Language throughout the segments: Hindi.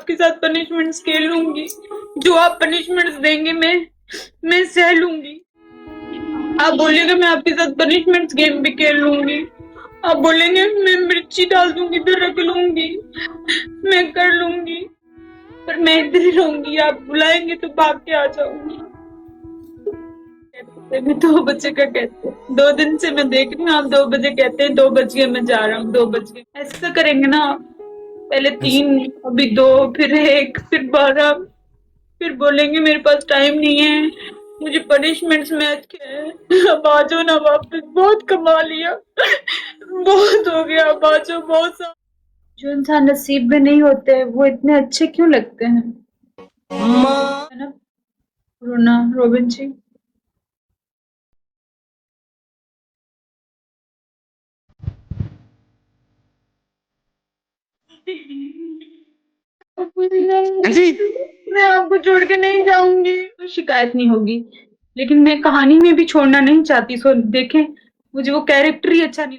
आपके साथ पनिशमेंट्स खेल लूंगी। जो आप पनिशमेंट्स देंगे मैं सह लूंगी। आप बोलिएगा मैं आपके साथ पनिशमेंट्स गेम भी खेल लूंगी। आप बोलेंगे मैं मिर्ची डाल दूंगी तो रख लूंगी, मैं कर लूंगी, पर मैं इधर ही रहूंगी। आप बुलाएंगे तो भाग के आ जाऊंगी। मैं 2 बजे का कहते हैं, 2 दिन से मैं देख रही हूँ आप 2 बजे कहते हैं, 2 बज गए मैं जा रहा हूँ, 2 बज गए। ऐसा करेंगे ना आप? पहले 3, अभी 2, फिर 1, फिर 12, फिर बोलेंगे मेरे पास टाइम नहीं है, मुझे पनिशमेंट्स मैच के हैं। अब आ जाओ ना वापस, बहुत कमा लिया, बहुत हो गया, अब आ जाओ। बहुत सा जो इंसान नसीब में नहीं होते वो इतने अच्छे क्यों लगते हैं, है ना रोना रोबिन जी? मैं आपको छोड़ के नहीं जाऊंगी, तो शिकायत नहीं होगी, लेकिन मैं कहानी में भी छोड़ना नहीं चाहती। सो देखें, मुझे वो कैरेक्टर ही अच्छा नहीं।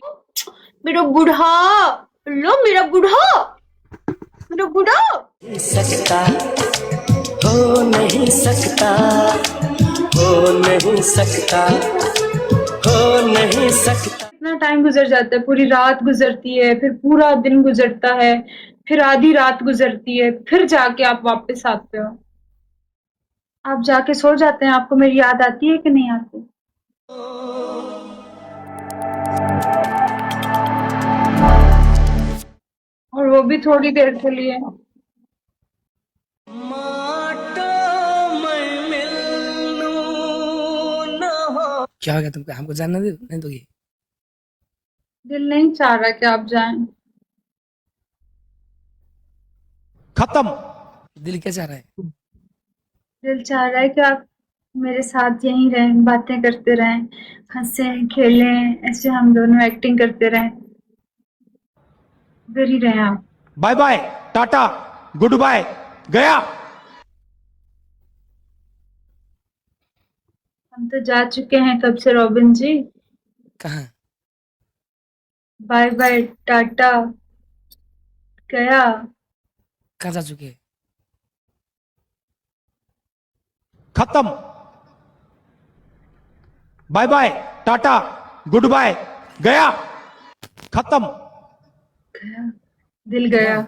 मेरा बुढ़ा, लो मेरा बुढ़ा, मेरा बुढ़ा सकता हो नहीं सकता, हो नहीं सकता, हो नहीं सकता। इतना टाइम गुजर जाता है, पूरी रात गुजरती है, फिर पूरा दिन गुजरता है, फिर आधी रात गुजरती है, फिर जाके आप वापस आते हो। आप जाके सो जाते हैं, आपको मेरी याद आती है कि नहीं आती? और वो भी थोड़ी देर के लिए। क्या हो गया तुमको? हमको जानना दे नहीं दोगी? दिल नहीं चाह रहा कि आप जाएं। खत्म। दिल क्या चाह रहा है? दिल चाह रहा है कि आप मेरे साथ यहीं रहें, बातें करते रहें, हंसें खेलें, ऐसे हम दोनों एक्टिंग करते रहें, इधर ही रहें आप। Bye bye, tata, goodbye, गया। हम तो जा चुके हैं कब से रॉबिन जी। कहाँ? बाय बाय, टाटा, गया। कहाँ जा चुके? खत्म। Bye bye, tata, goodbye, गया। खत्म। गया, दिल गया,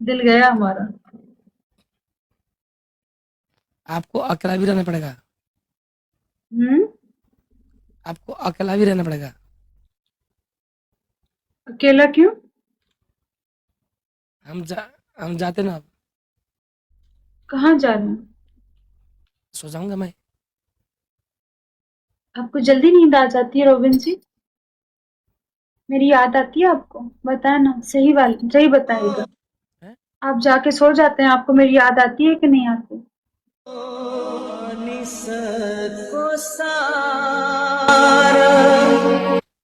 दिल गया हमारा। आपको अकेला भी रहना पड़ेगा। हम्म। आपको अकेला भी रहना पड़ेगा। अकेला क्यों? हम जाते ना, अब कहाँ जाना? सो जाऊंगा मैं। आपको जल्दी नींद आ जाती है रॉबिन जी? मेरी याद आती है आपको? बताए ना, सही बताइएगा। हैं? आप जाके सो जाते हैं, आपको मेरी याद आती है कि नहीं आती?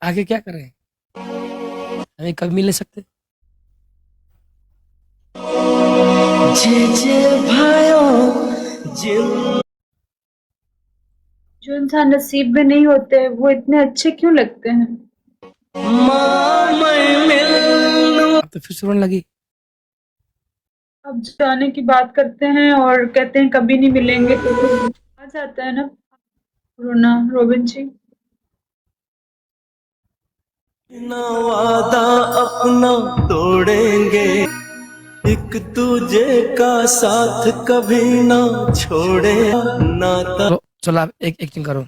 आगे क्या कर रहे हैं? हमें कभी मिल नहीं सकते? जो इंसान नसीब में नहीं होते वो इतने अच्छे क्यों लगते हैं? अब तो फिर से रोने लगी। अब जाने की बात करते हैं और कहते हैं कभी नहीं मिलेंगे, तो फिर आ जाता है ना रोना रॉबिन जी। ना वादा अपना तोड़ेंगे, एक दूजे का साथ कभी ना छोड़े नाता। चलो आप एक एक्टिंग करो।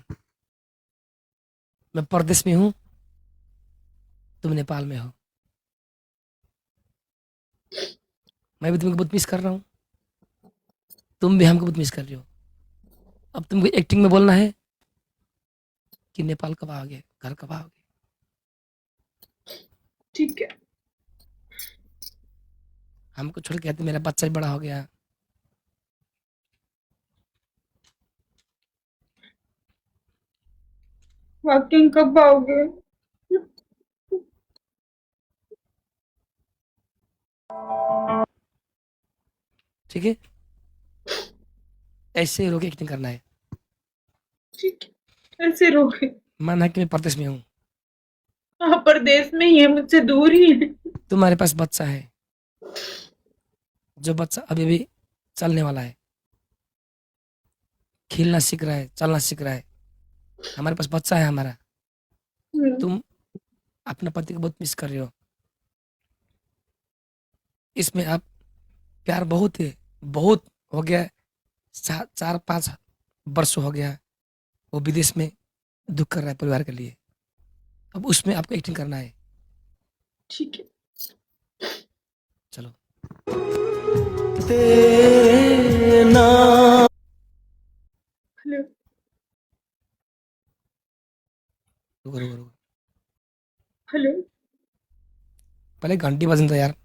मैं परदेश में हूँ, तुम नेपाल में हो। मैं भी तुमको बहुत मिस कर रहा हूँ, तुम भी हमको बहुत मिस कर रही हो। अब तुमको एक्टिंग में बोलना है कि नेपाल कब आओगे, घर कब आओगे। ठीक है। हमको छोड़ के कहते मेरा बच्चा भी बड़ा हो गया। वाकई कब आओगे? ठीक है, ऐसे रोके एक्टिंग करना है। ठीक है, ऐसे रोके। माना कि मैं परदेश में हूँ। आप परदेश में ही है, मुझसे दूर ही है। तुम्हारे पास बच्चा है, जो बच्चा अभी भी चलने वाला है, खेलना सीख रहा है, चलना सीख रहा है। हमारे पास बच्चा है हमारा। तुम अपने पति को बहुत मिस कर रहे हो। इसमें आप प्यार बहुत है, बहुत हो गया है, 4-5 वर्ष हो गया। वो विदेश में दुख कर रहा है परिवार के लिए। अब उसमें आपको एक्टिंग करना है। ठीक है। चलो। तेरे नाम हेलो। रुको रुको रुको, हेलो। पहले घंटी बजने दो यार।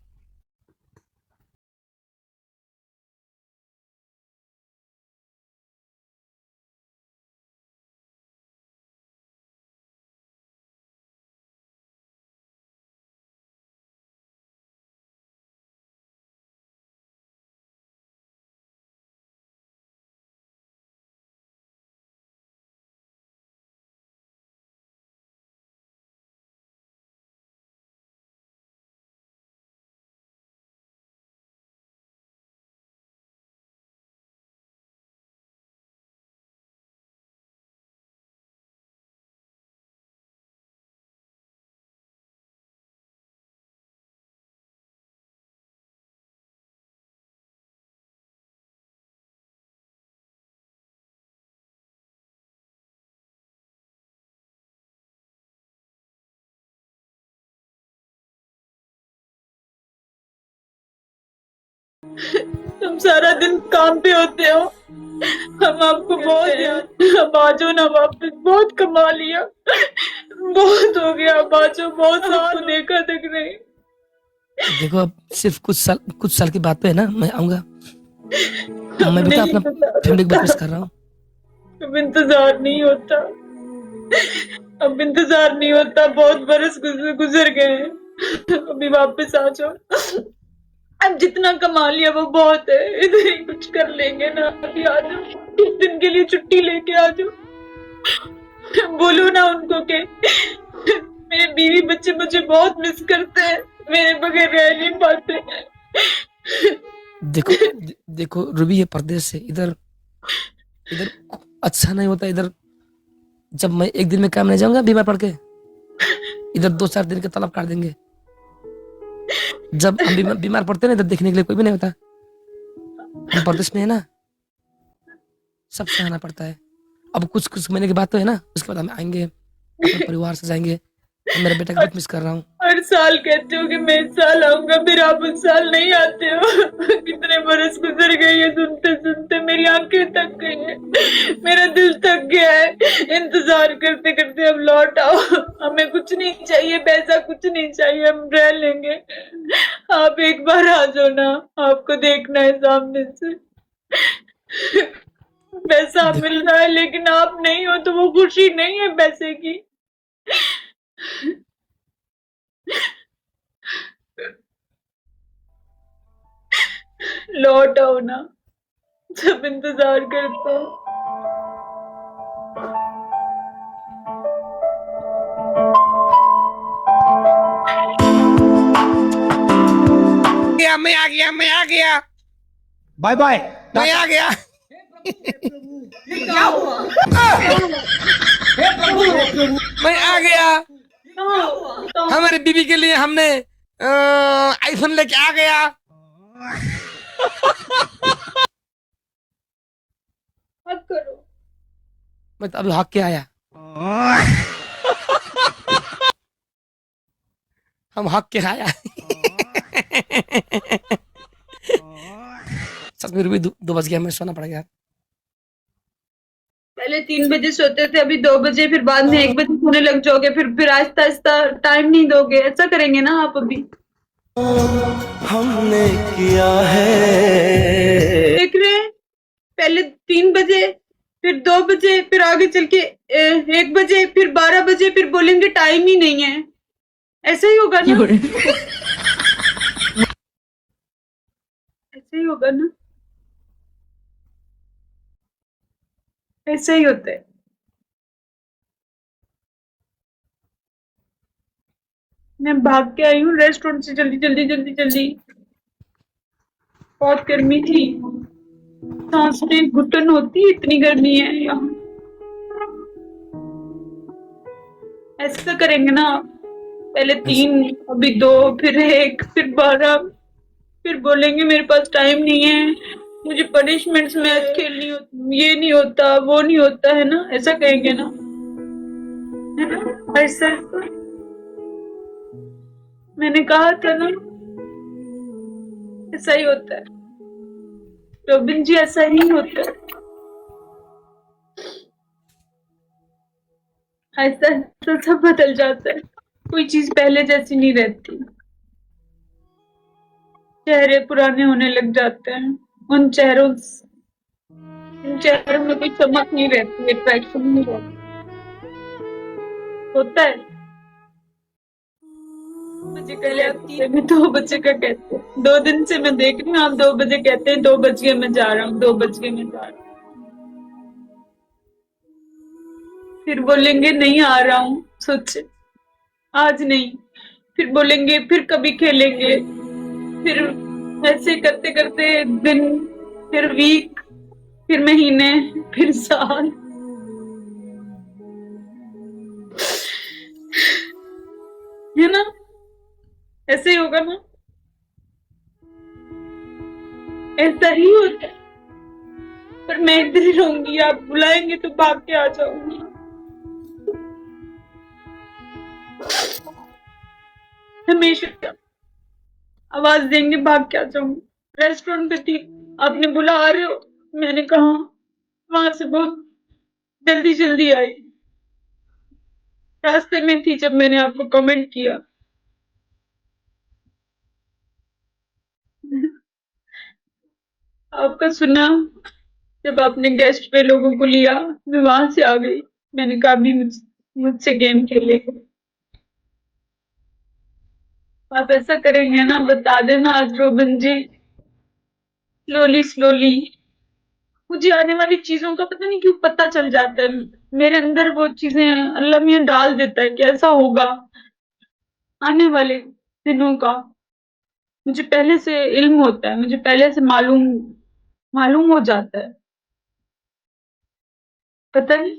तुम सारा दिन काम पे होते हो, हम आपको बहुत याद। अब आ जाओ ना वापस, बहुत कमा लिया, बहुत हो गया। अब आ जाओ, बहुत आपको देखा तक नहीं। देखो अब सिर्फ कुछ साल की बात पे है ना, मैं आऊंगा। अब मैं भी तो नहीं अपना होता, फैमिली को बहुत मिस कर रहा हूँ। अब इंतजार नहीं होता, अब इंतजार नहीं होता। बहुत बरस गुजर गए हैं, अभी वापस आ जाओ। अब जितना कमा लिया वो बहुत है, इधर ही कुछ कर लेंगे ना। अभी आ जाओ, कुछ दिन के लिए छुट्टी लेके आ जाओ। बोलो ना उनको के मेरे बीवी बच्चे मुझे बहुत मिस करते हैं, मेरे बगैर रह नहीं पाते। देखो देखो रूबी, ये परदेश से इधर इधर अच्छा नहीं होता इधर। जब मैं एक दिन में काम नहीं जाऊंगा बीमार पड़ के, इधर 2-4 दिन के तलब काट देंगे। जब हम बीमार पड़ते हैं ना, इधर देखने के लिए कोई भी नहीं होता। हम परदेश में है ना, सब सहना पड़ता है। अब कुछ कुछ महीने की बात तो है ना, उसके बाद हम आएंगे, अपने परिवार से जाएंगे। मैं मेरे बेटा को बहुत मिस कर रहा हूँ। हर साल कहते हो कि मैं इस साल आऊंगा, फिर आप उस साल नहीं आते हो। कितने बरस गुजर गए ये सुनते सुनते, मेरी आंखें थक गई है, मेरा दिल थक गया है। इंतजार करते करते अब लौट आओ। हमें कुछ नहीं चाहिए, पैसा कुछ नहीं चाहिए, हम रह लेंगे। आप एक बार आ जाओ ना, आपको देखना है सामने से। पैसा देखो मिल रहा है लेकिन आप नहीं हो, तो वो खुशी नहीं है पैसे की। लौट आओ ना, सब इंतजार करते हैं। मैं आ गया बाय बाय मैं आ गया। मैं आ गया। हमारे बीबी के लिए हमने आईफोन लेके आ गया। मत करो। मैं तो अभी हक के आया। हम हक के आया। सच में रूबी 2 बज गया, मैं सोना पड़ेगा। पहले 3 बजे सोते थे, अभी 2 बजे, फिर बाद में 1 बजे सोने लग जाओगे, फिर आहिस्ता आहिस्ता टाइम नहीं दोगे। ऐसा करेंगे ना आप अभी? हमने किया है। देख रहे हैं, पहले 3 बजे, फिर 2 बजे, फिर आगे चल के 1 बजे, फिर 12 बजे, फिर बोलेंगे टाइम ही नहीं है। ऐसा ही होगा ना? ऐसा ही होगा ना? ऐसा ही होता है। मैं भाग के आई हूँ रेस्टोरेंट से जल्दी। बहुत गर्मी थी, सांस में घुटन होती है, इतनी गर्मी है यहाँ। ऐसा करेंगे ना, पहले 3, अभी 2, फिर 1, फिर 12, फिर बोलेंगे मेरे पास टाइम नहीं है, मुझे पनिशमेंट्स मैच खेलनी होती, ये नहीं होता, वो नहीं होता, है ना? ऐसा कहेंगे ना, है ना? ऐसा मैंने कहा था ना, ऐसा ही होता है रोबिन जी, ऐसा ही होता है। ऐसा ऐसा सब बदल जाता है, कोई चीज पहले जैसी नहीं रहती, चेहरे पुराने होने लग जाते हैं, उन चेहरों में कोई चमक नहीं रहती, अट्रैक्शन नहीं रहती, होता है। मुझे कल हफ्ते में 2 बजे का कहते हैं, 2 दिन से मैं देख रही हूँ, आप 2 बजे कहते हैं, 2 बज गए मैं जा रहा हूँ, 2 बज गए मैं जा रहा हूँ, फिर बोलेंगे नहीं आ रहा हूँ, सोचे आज नहीं, फिर बोलेंगे फिर कभी खेलेंगे, फिर ऐसे करते करते दिन, फिर वीक, फिर महीने, फिर साल, है ना? ऐसे ही होगा ना, ऐसा ही होता है। पर मैं इधर ही रहूंगी, आप बुलाएंगे तो भाग के आ जाऊंगी, हमेशा आवाज देंगे भाग के आ जाऊंगी। रेस्टोरेंट पे थी, आपने बुला आ रहे हो, मैंने कहा, वहां से बहुत जल्दी आई, रास्ते में थी जब मैंने आपको कमेंट किया। आपका सुना, जब आपने गेस्ट पे लोगों को लिया, मैं वहां से आ गई, मैंने कहा अभी मुझसे गेम खेलेंगे। आप ऐसा करेंगे ना, बता देना आज रोबिन जी, स्लोली मुझे आने वाली चीजों का पता नहीं क्यों पता चल जाता है, मेरे अंदर वो चीजें अल्लाह मियां डाल देता है कि ऐसा होगा आने वाले दिनों का, मुझे पहले से इल्म होता है, मुझे पहले से मालूम मालूम हो जाता है, पता नहीं,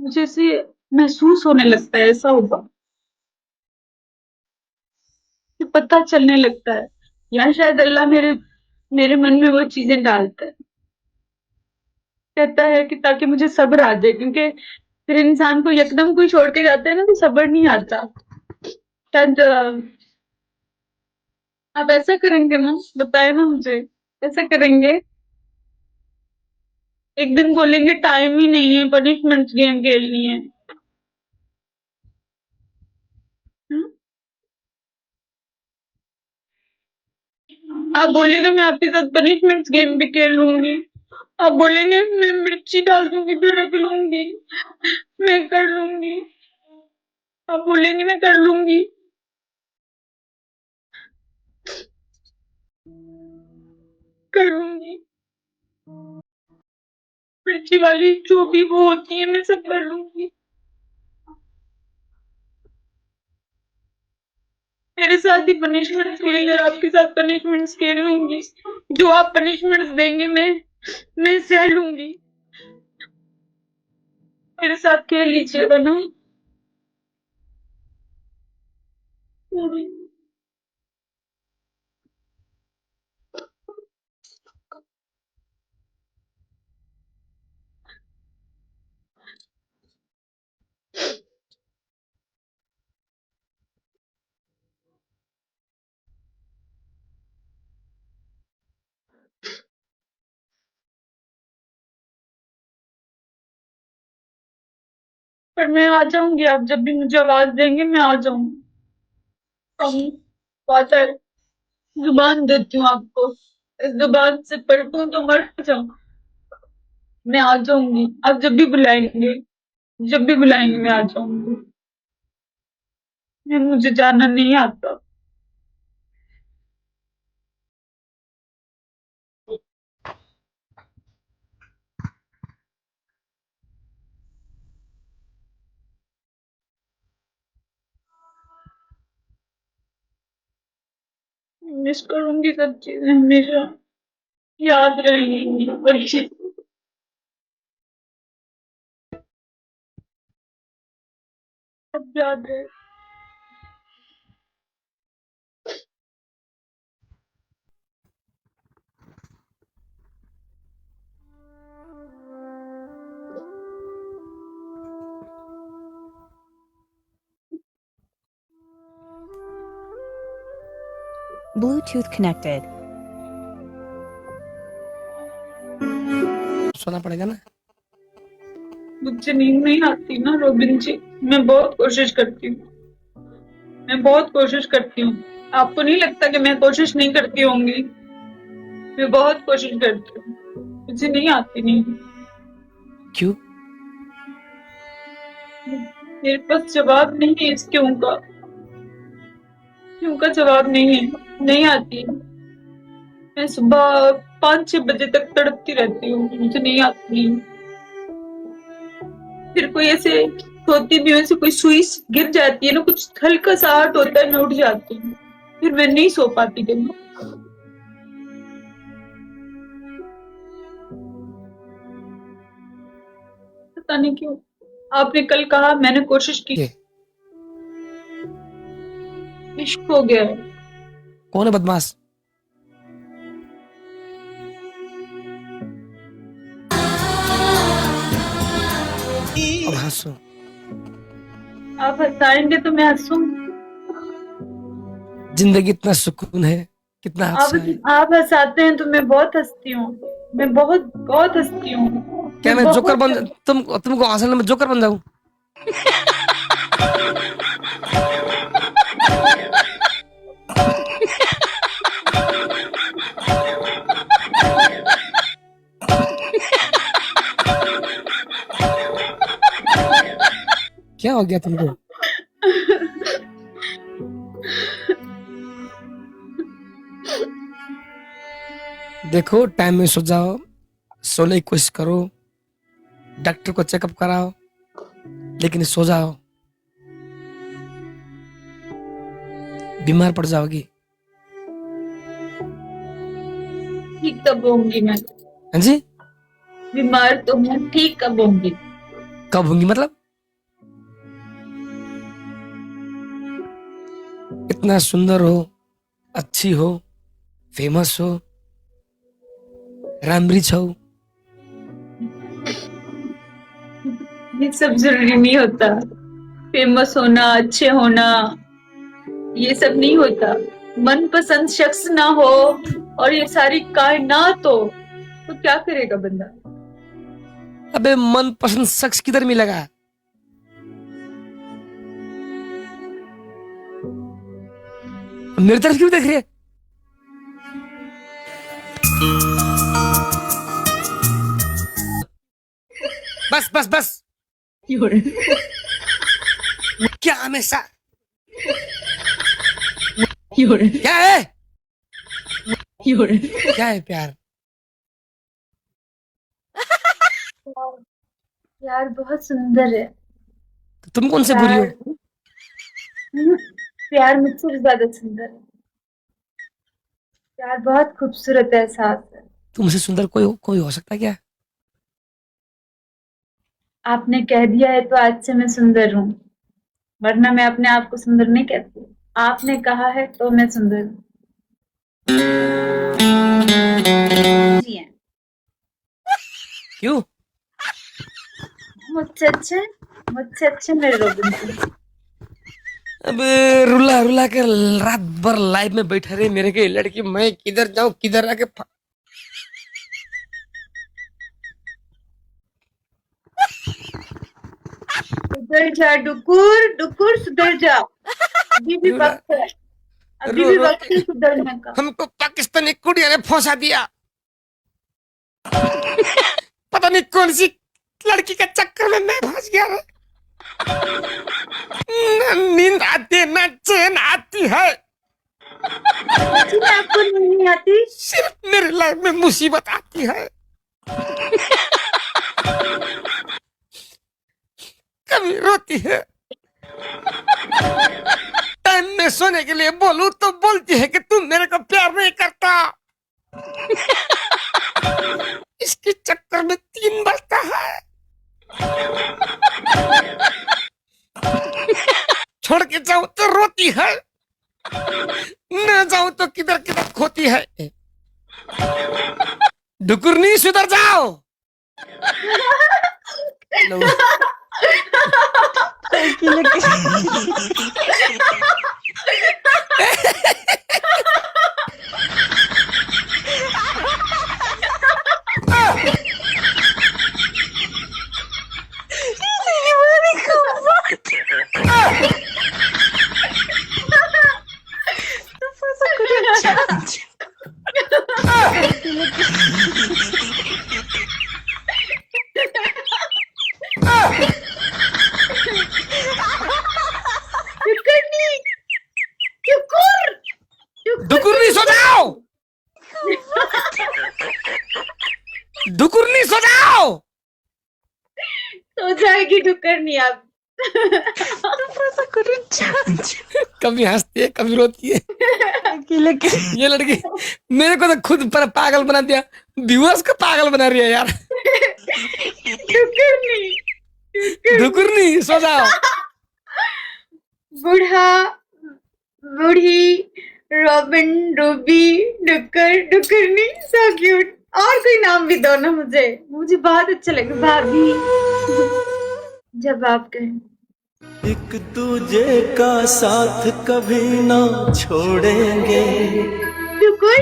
मुझे ऐसे महसूस होने लगता है ऐसा होगा, कि पता चलने लगता है, या शायद अल्लाह मेरे मेरे मन में वो चीजें डालता है, कहता है कि ताकि मुझे सब्र आ जाए, क्योंकि फिर इंसान को यकदम कोई छोड़ के जाता है ना, तो सब्र नहीं आता शायद। आप ऐसा करेंगे ना, बताए ना मुझे, ऐसा करेंगे, एक दिन बोलेंगे टाइम ही नहीं है, पनिशमेंट गेम खेलनी है, हम्म? आप बोलेंगे मैं आपके साथ पनिशमेंट गेम भी खेल लूंगी, आप बोलेंगे मैं मिर्ची डाल दूंगी, फिर रख लूंगी, मैं कर लूंगी, आप बोलेंगे मैं कर लूंगी, कर लूंगी, मिर्ची वाली जो भी वो होती है मैं सब कर लूंगी, मेरे साथ ही पनिशमेंट खेलेंगे, आपके साथ पनिशमेंट खेल लूंगी, जो आप पनिशमेंट देंगे मैं सह लूंगी, मेरे साथ खेल लीजिएगा ना। पर मैं आ जाऊंगी, आप जब भी मुझे आवाज देंगे मैं आ जाऊंगी, हम वादा है, जुबान देती हूँ आपको, इस जुबान से पलटूं तो मर जाऊं, मैं आ जाऊंगी, आप जब भी बुलाएंगे मैं आ जाऊंगी, मुझे जाना नहीं आता। मिस करूंगी सब चीजें हमेशा, याद रहेंगी पर चीज़। सब याद रहे। Bluetooth connected. सोना पड़ेगा ना। मुझसे नींद नहीं आती ना रोबिन जी, मैं बहुत कोशिश करती हूँ, मैं बहुत कोशिश करती हूँ। आपको नहीं लगता कि मैं कोशिश नहीं करती होंगी? मैं बहुत कोशिश करती हूँ, मुझे नहीं आती नींद। क्यों? मेरे पास जवाब नहीं है इस क्यों का, क्यों का जवाब नहीं है, नहीं आती। मैं सुबह 5-6 बजे तक तड़पती रहती हूँ, मुझे नहीं आती। फिर कोई ऐसे सोती भी हूँ, ऐसे कोई सुई गिर जाती है ना, कुछ हल्का सा आहट होता है, मैं उठ जाती हूँ, फिर मैं नहीं सो पाती दिन में। पता नहीं क्यों। आपने कल कहा, मैंने कोशिश की, ये इश्क हो गया है। कौन है बदमाश? अब हंसो। आप हंसाएंगे तो मैं हंसूं। जिंदगी इतना सुकून है, कितना आप अच्छा है। आप हंसाते हैं तो मैं बहुत हंसती हूँ, मैं बहुत बहुत हंसती हूँ। क्या मैं जोकर बहुत बन तुमको हंसने में जोकर बन जाऊं? क्या हो गया तुमको? देखो टाइम में सो जाओ, सोने की कोशिश करो, डॉक्टर को चेकअप कराओ, लेकिन सो जाओ, बीमार पड़ जाओगी। ठीक कब होंगी मैं? हाँ जी? बीमार तो हूँ, ठीक कब होंगी? कब होंगी मतलब? इतना सुंदर हो, अच्छी हो, फेमस हो, रामरिच हो। ये सब जरूरी नहीं होता, फेमस होना, अच्छे होना, ये सब नहीं होता। मनपसंद शख्स ना हो और ये सारी कायनात हो तो क्या करेगा बंदा? अबे मनपसंद शख्स किधर मिलेगा? मेरी तरफ क्यों देख रही है? बस बस बस। क्या हमेशा क्या है? क्या है प्यार? यार बहुत सुंदर है तो तुम कौन से बुरी हो? प्यार मुझसे भी ज्यादा सुंदर है। प्यार बहुत खूबसूरत एहसास है। तुमसे सुंदर कोई हो सकता है क्या? आपने कह दिया है तो आज से मैं सुंदर हूँ, वरना मैं अपने आप को सुंदर नहीं कहती। आपने कहा है तो मैं सुंदर हूँ। जी हैं। क्यों? मुझसे अच्छे मेरे रोबिन सिंह। अब रुला रुला कर रात भर लाइव में बैठे रहे मेरे के लड़की, मैं किधर जाऊं किधर आके सुधर जा डुकुर डुकुर, सुधर जा, अभी भी रुला वक्त है, अभी रो भी रो वक्त के है सुधरने का। हमको पाकिस्तानी कुड़िया ने फंसा दिया। पता नहीं कौन सी लड़की के चक्कर में मैं फंस गया। ना नींद आती है ना चैन आती है, सच्ची में आपको नहीं आती? सिर्फ मेरे लाइफ में मुसीबत आती है। कभी रोती है, टाइम में सोने के लिए बोलूं तो बोलती है कि तुम मेरे को प्यार नहीं करता। इसके चक्कर में 3 बजता है। छोड़ के जाऊं तो रोती है, न जाऊं तो किधर किधर खोती है। डुकुरनी सुधर जाओ। डुकुरनी सो जाओ। डुकुरनी सो जाओ। सो जाएगी डुकरनी अब। कभी हंसती है कभी रोती है। ये लड़की मेरे को तो खुद पर पागल बना दिया, व्यूअर्स को पागल बना रही है यार। डुकरनी डुकुरनी सो जाओ। बूढ़ा, बूढ़ी, रॉबिन, रूबी, डुक्कर, डुकरनी, सो क्यूट। और कोई नाम भी दो ना मुझे, मुझे बहुत अच्छा लगे। भाभी, जब आप कहें। एक दूजे का साथ कभी ना छोड़ेंगे। डुकुर,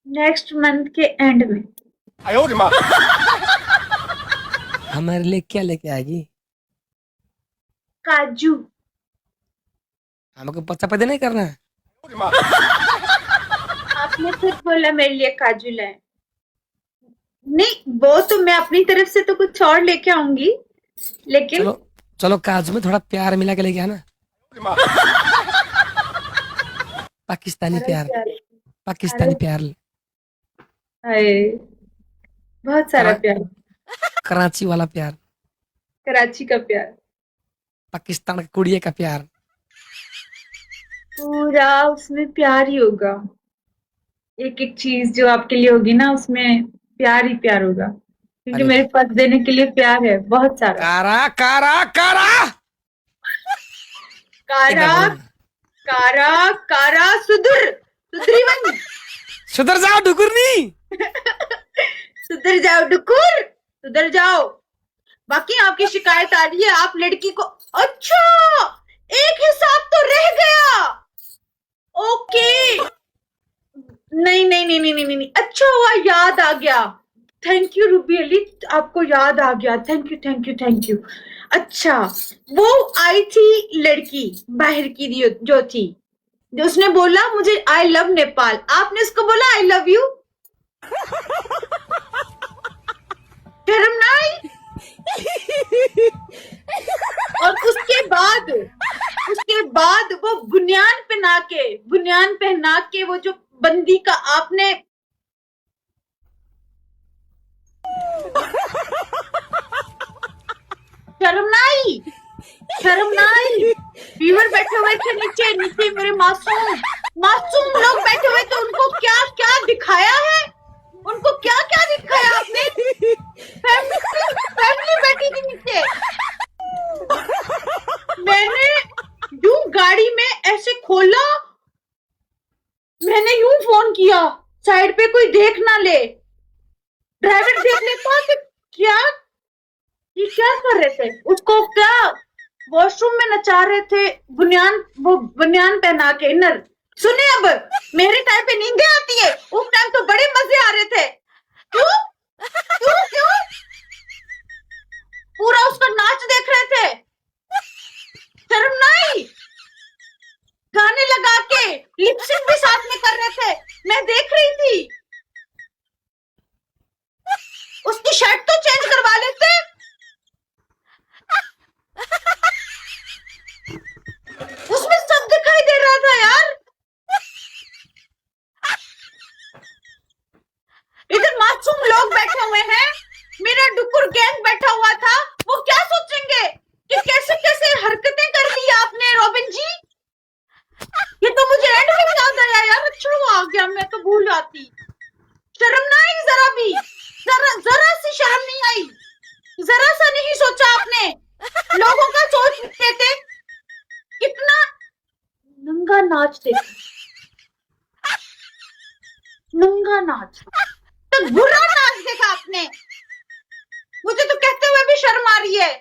नेक्स्ट मंथ के एंड में हमारे लिए क्या लेके आएगी? काजू। हमको पता पता नहीं करना है। आपने खुद बोला मेरे लिए काजू लाए। नहीं, वो तो मैं अपनी तरफ से तो कुछ और लेके आऊंगी, लेकिन चलो चलो काजू में थोड़ा प्यार मिला के लेके आना। पाकिस्तानी प्यार, पाकिस्तानी प्यार, हाय, बहुत सारा प्यार। कराची वाला प्यार, कराची का प्यार, पाकिस्तान के कुड़िए का प्यार। पूरा उसमें प्यार ही होगा। एक एक चीज जो आपके लिए होगी ना, उसमें प्यार ही प्यार होगा, क्योंकि अरे। मेरे पास देने के लिए प्यार है बहुत सारा। कारा कारा कारा कारा कारा कारा सुधर, सुधरी बन, सुधर जाओ डुकुरनी। सुधर जाओ डुकुर, सुधर जाओ। बाकी आपकी शिकायत आ रही है, आप लड़की को। अच्छा, एक हिसाब तो रह गया। ओके, नहीं नहीं नहीं नहीं नहीं नहीं, अच्छा हुआ याद आ गया। थैंक यू रूबी अली, आपको याद आ गया। Thank you thank you thank you. अच्छा, वो आई थी लड़की बाहर की जो थी, जो उसने बोला मुझे आई लव नेपाल, आपने उसको बोला आई लव यू। शर्म ना आई? और उसके बाद वो बुनियान पहना के वो जो बंदी का आपने शर्म ना आई? शर्म ना आई? व्यूअर बैठे हुए थे नीचे नीचे, मेरे मासूम लोग बैठे हुए थे, उनको क्या क्या दिखाया है, उनको क्या क्या दिखाया आपने? फैमिली बैठी थी नीचे। मैंने यूं गाड़ी में ऐसे खोला, मैंने यूं फोन किया, साइड पे कोई देख ना ले, ड्राइवर देख लेता कि क्या ये क्या कर रहे थे, उसको क्या वॉशरूम में नचा रहे थे, बुनियान पहना के इनर। सुने, अब मेरे टाइम पे नींदें आती है, उस टाइम तो बड़े मजे आ रहे थे। क्यों क्यों क्यों? पूरा उसका नाच देख रहे थे, शर्म ना आई? गाने लगा के लिपसिंग भी साथ में कर रहे थे, मैं देख रही थी। उसकी शर्ट तो चेंज करवा लेते। उसमें सब दिखाई दे रहा था यार। इधर मासूम लोग बैठे हुए हैं, मेरा डुकुर गैंग बैठा हुआ था, वो क्या सोचेंगे? कि कैसे कैसे हरकतें कर ली आपने रॉबिन जी। ये तो मुझे एंड में याद आया यार, अच्छा वो आ गया, मैं तो भूल जाती। शर्म ना आई जरा भी, जरा सी शर्म नहीं आई, जरा सा नहीं सोचा आपने, लोगों का सोच लेते। इतना नंगा नाच देखा, नंगा नाच, तो बुरा नाच देखा आपने। मुझे तो कहते हुए भी शर्म आ रही है।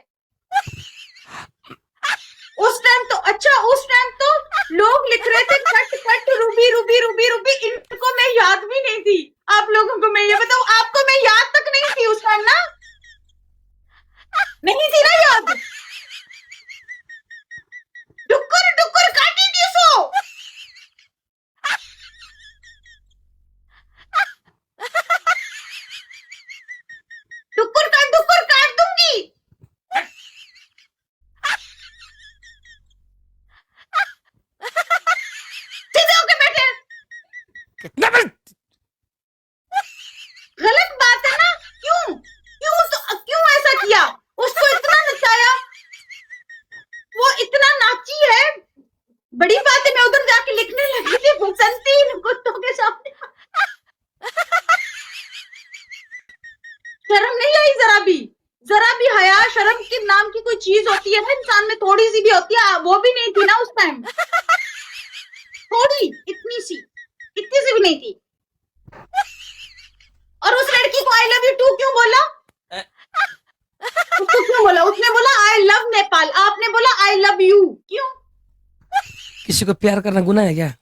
उस टाइम तो अच्छा, उस टाइम तो लोग लिख रहे थे cut cut Ruby Ruby Ruby Ruby, इनको मैं याद भी नहीं थी। आप लोगों को मैं ये बताऊं, आपको मैं याद तक नहीं थी उस टाइम ना, नहीं थी ना याद। डुक्कर डुक्कर काटी थी सो। डुक्कर काट दूंगी। सीधे होके बैठे, कितना बस गलत बात है ना। क्यों क्यों तो क्यों ऐसा किया, उसको इतना नचाया, वो इतना नाची है, बड़ी बात है। मैं उधर जाके लिखने लगी थी बसंती इन कुत्तों के सामने। शर्म नहीं आई जरा भी, जरा भी हया शर्म के नाम की कोई चीज होती है ना इंसान में, थोड़ी सी भी होती है, वो भी नहीं थी ना उस टाइम। थोड़ी, इतनी सी, इतनी सी भी नहीं थी। और उस लड़की को आई लव यू टू क्यों बोला, उसको क्यों बोला? उसने बोला आई लव नेपाल, आपने बोला आई लव यू, क्यों? किसी को प्यार करना गुनाह है क्या?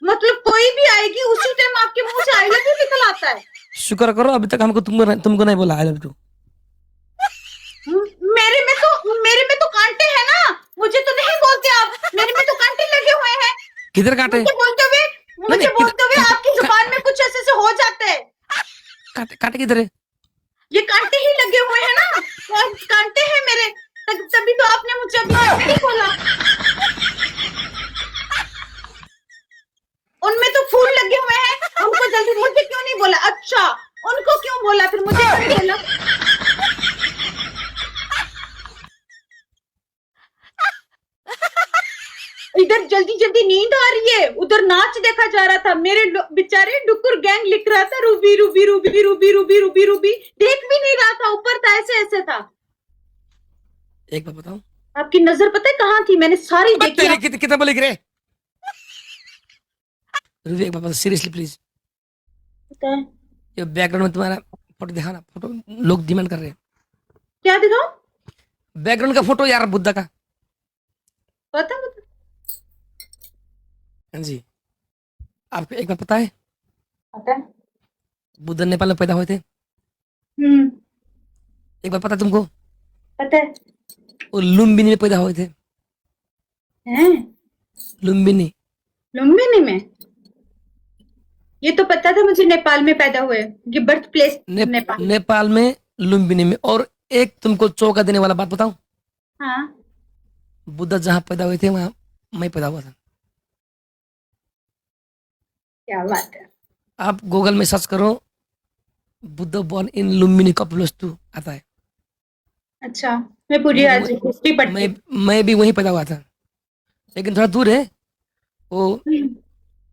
मतलब कोई भी आएगी उसी टाइम आपके मुंह से आई लव यू निकल आता है। शुक्र करो अभी तक हमको तुमको नहीं बोला आई लव यू। मेरे में तो कांटे हैं ना, मुझे तो नहीं बोलते आप, मेरे में तो कांटे लगे हुए हैं। किधर काटे? मुझे बोलते हुए आपकी जुबान में कुछ ऐसे से हो जाते हैं। काटे काटे किधर है? ये कांटे ही लगे हुए हैं ना, कांटे हैं मेरे, तभी तो आपने मुझे अभी नहीं बोला। उनमें तो फूल लगे हुए हैं, हमको जल्दी, मुझे क्यों नहीं बोला? अच्छा उनको क्यों बोला, फिर मुझे क्यों बोला? इधर जल्दी जल्दी नींद आ रही है, उधर नाच देखा जा रहा था। मेरे बेचारे डुकुर गैंग लिख रहा था Ruby Ruby Ruby Ruby Ruby Ruby Ruby, देख भी नहीं रहा था, ऊपर था, ऐसे ऐसे था। एक बात बताऊं, आपकी नजर पता है कहाँ थी? मैंने सारी देखी। कितना बोले रे रूबी, एक बात बता सीरियसली प्लीज। पता है ये बैकग्राउंड में तुम्हारा फोटो दिखाना, फोटो लोग डिमांड कर रहे हैं। क्या दिखाऊं? बैकग्राउंड का फोटो यार, बुद्धा का। पता हाँ जी, आपको एक बात पता है, पता है। बुद्ध नेपाल में पैदा हुए थे। एक बात पता है तुमको, पता है। वो लुम्बिनी में पैदा हुए थे। हैं? लुम्बिनी, लुम्बिनी में? ये तो पता था मुझे, नेपाल में पैदा हुए, ये बर्थ प्लेस नेपाल। नेपाल में लुम्बिनी में। और एक तुमको चौंका देने वाला बात बताऊं, हाँ। बुद्ध जहाँ पैदा हुए थे वहां मैं पैदा हुआ था। क्या बात है। आप गूगल में सर्च करो, बुद्ध बॉर्न इन लुम्बिनी कपिलवस्तु 2 आता है। अच्छा, मैं पूरी आज हिस्ट्री पढ़ती हूँ। मैं भी वहीं पैदा हुआ था, लेकिन थोड़ा दूर है वो।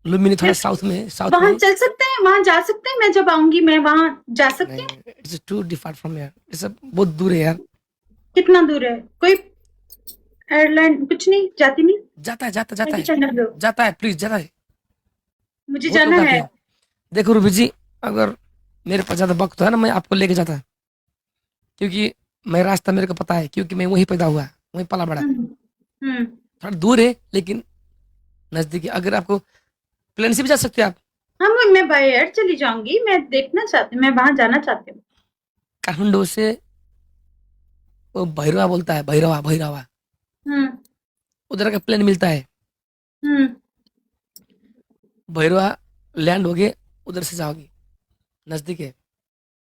लुम्बिनी थोड़ा साउथ में, साउथ वहाँ में। चल सकते हैं, वहाँ जा सकते हैं, मैं जब आऊंगी मैं वहाँ जा सकती हूँ। It's too the far from here, it's बहुत दूर है यार। कितना दूर है? कोई एयरलाइन कुछ नहीं जाती? नहीं जाता है, जाता जाता है, चलने दो, जाता है, प्लीज जाता है, मुझे बहुत जाना लोग आते है। हैं। देखो रूबी जी, अगर मेरे पास ज्यादा वक्त है ना, मैं आपको लेके जाता, क्योंकि मैं रास्ता मेरे को पता है, क्योंकि मैं वहीं पैदा हुआ, वहीं पला बड़ा। हम्म। थोड़ा दूर है लेकिन नजदीक है। अगर आपको प्लेन से भी जा सकते हो आप। हाँ, मैं बाय एयर चली जाऊंगी, मैं देखना चाहती हूँ, मैं वहां जाना चाहती हूँ। काठमांडू से वो भैरवा बोलता है, भैरवा भैरवा, हम्म उधर का प्लेन मिलता है। हम्म। भैरवा लैंड होगे, उधर से जाओगी, नजदीक है।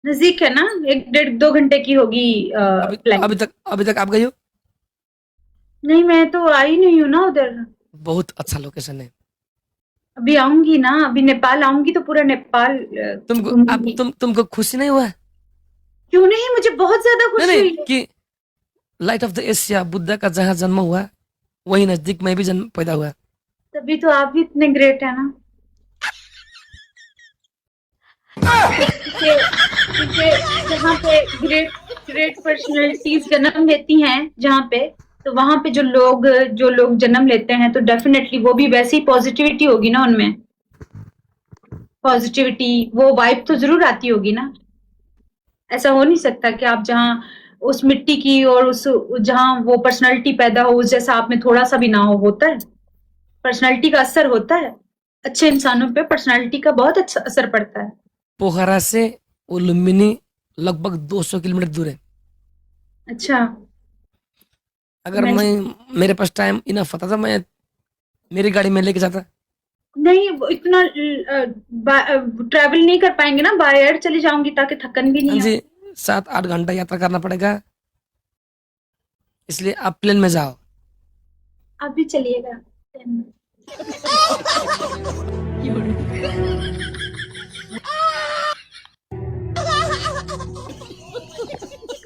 नजदीक है ना, 1-1.5-2 घंटे की होगी फ्लाइट। अभी तक आप गए हो? नहीं, मैं तो आई नहीं हूँ ना उधर। बहुत अच्छा लोकेशन है। अभी आऊंगी ना, अभी नेपाल आऊंगी तो पूरा नेपाल घूमूंगी। तुमको खुशी नहीं हुआ? क्यों नहीं, मुझे बहुत ज्यादा खुशी नहीं हुई है। कि light of the Asia Buddha का जहाँ जन्म हुआ वही नजदीक मैं भी जन्म पैदा हुआ। तभी तो आप भी इतने ग्रेट है ना। क्योंकि जहाँ पे ग्रेट ग्रेट पर्सनैलिटीज जन्म लेती हैं जहाँ पे, तो वहां पे जो लोग जन्म लेते हैं तो डेफिनेटली वो भी वैसी पॉजिटिविटी होगी ना उनमें। पॉजिटिविटी वो वाइब तो जरूर आती होगी ना। ऐसा हो नहीं सकता कि आप जहाँ उस मिट्टी की और उस जहाँ वो पर्सनालिटी पैदा हो उस जैसा आप में थोड़ा सा भी ना हो। होता है, पर्सनालिटी का असर होता है। अच्छे इंसानों पे पर्सनालिटी का बहुत अच्छा असर पड़ता है। पोखरा से वो लुम्बिनी लगभग 200 किलोमीटर दूर है। अच्छा, अगर मेरे पास टाइम इनफ होता था मैं मेरी गाड़ी में लेके जाता। नहीं वो इतना ट्रैवल नहीं कर पाएंगे ना, बाय एयर चली जाऊंगी ताकि थकन भी हाँ नहीं हो। जी, 7-8 घंटा यात्रा करना पड़ेगा, इसलिए आप प्लेन में जाओ। आप भी चलिएगा।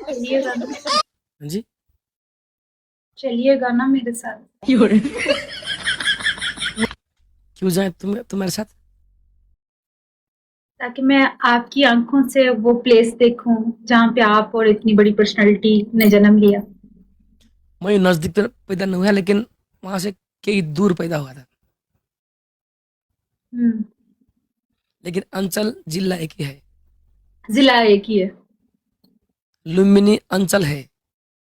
चलिएगा ना, हाँ जी, चलिएगा ना मेरे साथ। क्यों जाए तुम्हारे साथ? ताकि मैं आपकी आंखों से वो प्लेस देखूं जहाँ पे आप और इतनी बड़ी पर्सनालिटी ने जन्म लिया। मैं नजदीक तो पैदा नहीं हुआ लेकिन वहां से कई दूर पैदा हुआ था। हम्म, लेकिन अंचल जिला एक ही है, जिला एक ही है। लुम्बिनी अंचल है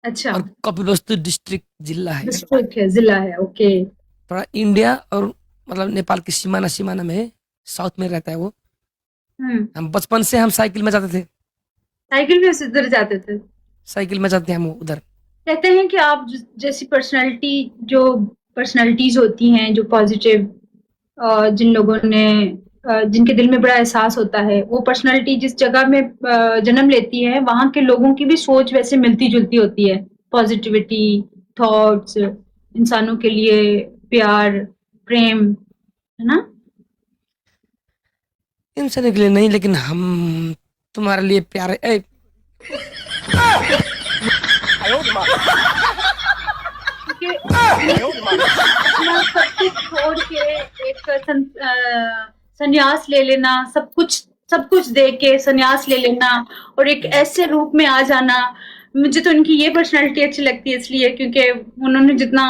अच्छा, और कपिलवस्तु डिस्ट्रिक्ट जिला है। डिस्ट्रिक्ट है, जिला है। ओके। थोड़ा इंडिया और मतलब नेपाल की सीमाना में है, साउथ में रहता है वो। हम बचपन से हम साइकिल में जाते थे, साइकिल में उधर जाते थे। साइकिल में जाते हैं हम उधर। कहते हैं कि आप जैसी पर्सनालिटी जो पर्सनालिटीज होती हैं जो पॉजिटिव, जिन लोगों ने जिनके दिल में बड़ा एहसास होता है, वो पर्सनालिटी जिस जगह में जन्म लेती है वहां के लोगों की भी सोच वैसे मिलती जुलती होती है। पॉजिटिविटी, थॉट्स, इंसानों के लिए प्यार, प्रेम, है ना। इंसान के लिए नहीं लेकिन हम तुम्हारे लिए प्यारे क्योंकि अपना सब कुछ छोड़ के एक संन्यास ले लेना, सब कुछ दे के संन्यास ले लेना और एक ऐसे रूप में आ जाना। मुझे तो इनकी ये पर्सनालिटी अच्छी लगती है इसलिए क्योंकि उन्होंने जितना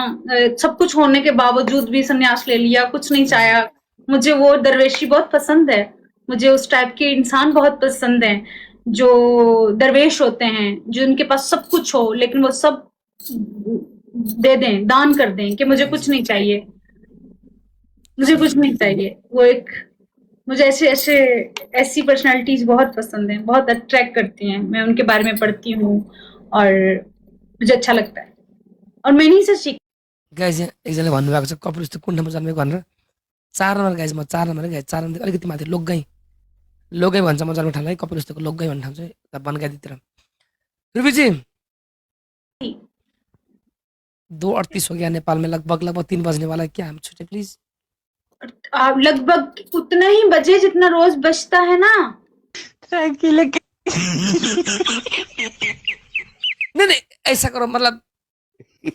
सब कुछ होने के बावजूद भी संन्यास ले लिया, कुछ नहीं चाहा। मुझे वो दरवेशी बहुत पसंद है। मुझे उस टाइप के इंसान बहुत पसंद हैं जो दरवेश होते हैं, जो उनके पास सब कुछ हो लेकिन वो सब दे दें, दान कर दें कि मुझे कुछ नहीं चाहिए, मुझे कुछ नहीं चाहिए। वो एक मुझे ऐसी पर्सनालिटीज बहुत पसंद हैं, बहुत अट्रैक्ट करती हैं। मैं उनके बारे में पढ़ती हूँ और मुझे अच्छा लगता है और मैं इन्हीं से सीख। गाइज एकजनाले भन्नुभएको छ कपिल वस्तु कुन ठाउँमा जन्मेको भनेर। 4 नम्बर गाइज, म 4 नम्बर गाइज, 4 नम्बर अलिकति माथि लोकगाई भन्छ म जन्म ठाउँलाई, कपिल वस्तुको लोकगाई भन्ने ठाउँ चाहिँ यता बनगाईतिर। रुबीजी 2:38 हो गया, नेपाल में लगभग 3 बजने वाला है, क्या हम छूटे प्लीज? आप लगभग उतना ही बजे जितना रोज बजता है ना। नहीं ऐसा करो, मतलब